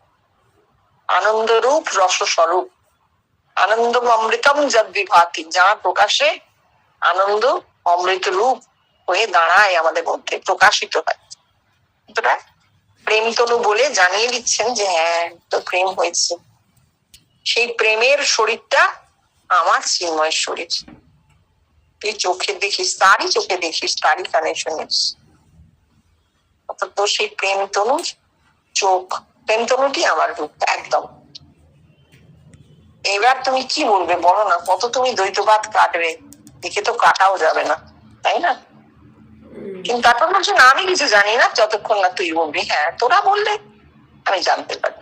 আনন্দ রূপ, রস স্বরূপ। আনন্দম অমৃতম যদ বিভাতি, যারা প্রকাশে আনন্দ অমৃত রূপ হয়ে দাঁড়ায়, আমাদের মধ্যে প্রকাশিত হয়। সুতরাং প্রেম তনু বলে জানিয়ে দিচ্ছেন যে হ্যাঁ, তো প্রেম হয়েছে। সেই প্রেমের শরীরটা আমার চিন্ময় শরীর। তুই চোখে দেখিস, তারই চোখে দেখিস, তারই কানে শুনিস। অর্থাৎ তোর সেই প্রেম তনুর চোখ, প্রেম তনুটি আমার রূপ একদম। এবার তুমি কি বলবে বলো না? কত তুমি দ্বৈতবাদ কাটবে? দেখে তো কাটাও যাবে না, তাই না? কিন্তু তারপর বলছো না, আমি কিছু জানি না যতক্ষণ না তুই বলবি। হ্যাঁ, তোরা বললে আমি জানতে পারি।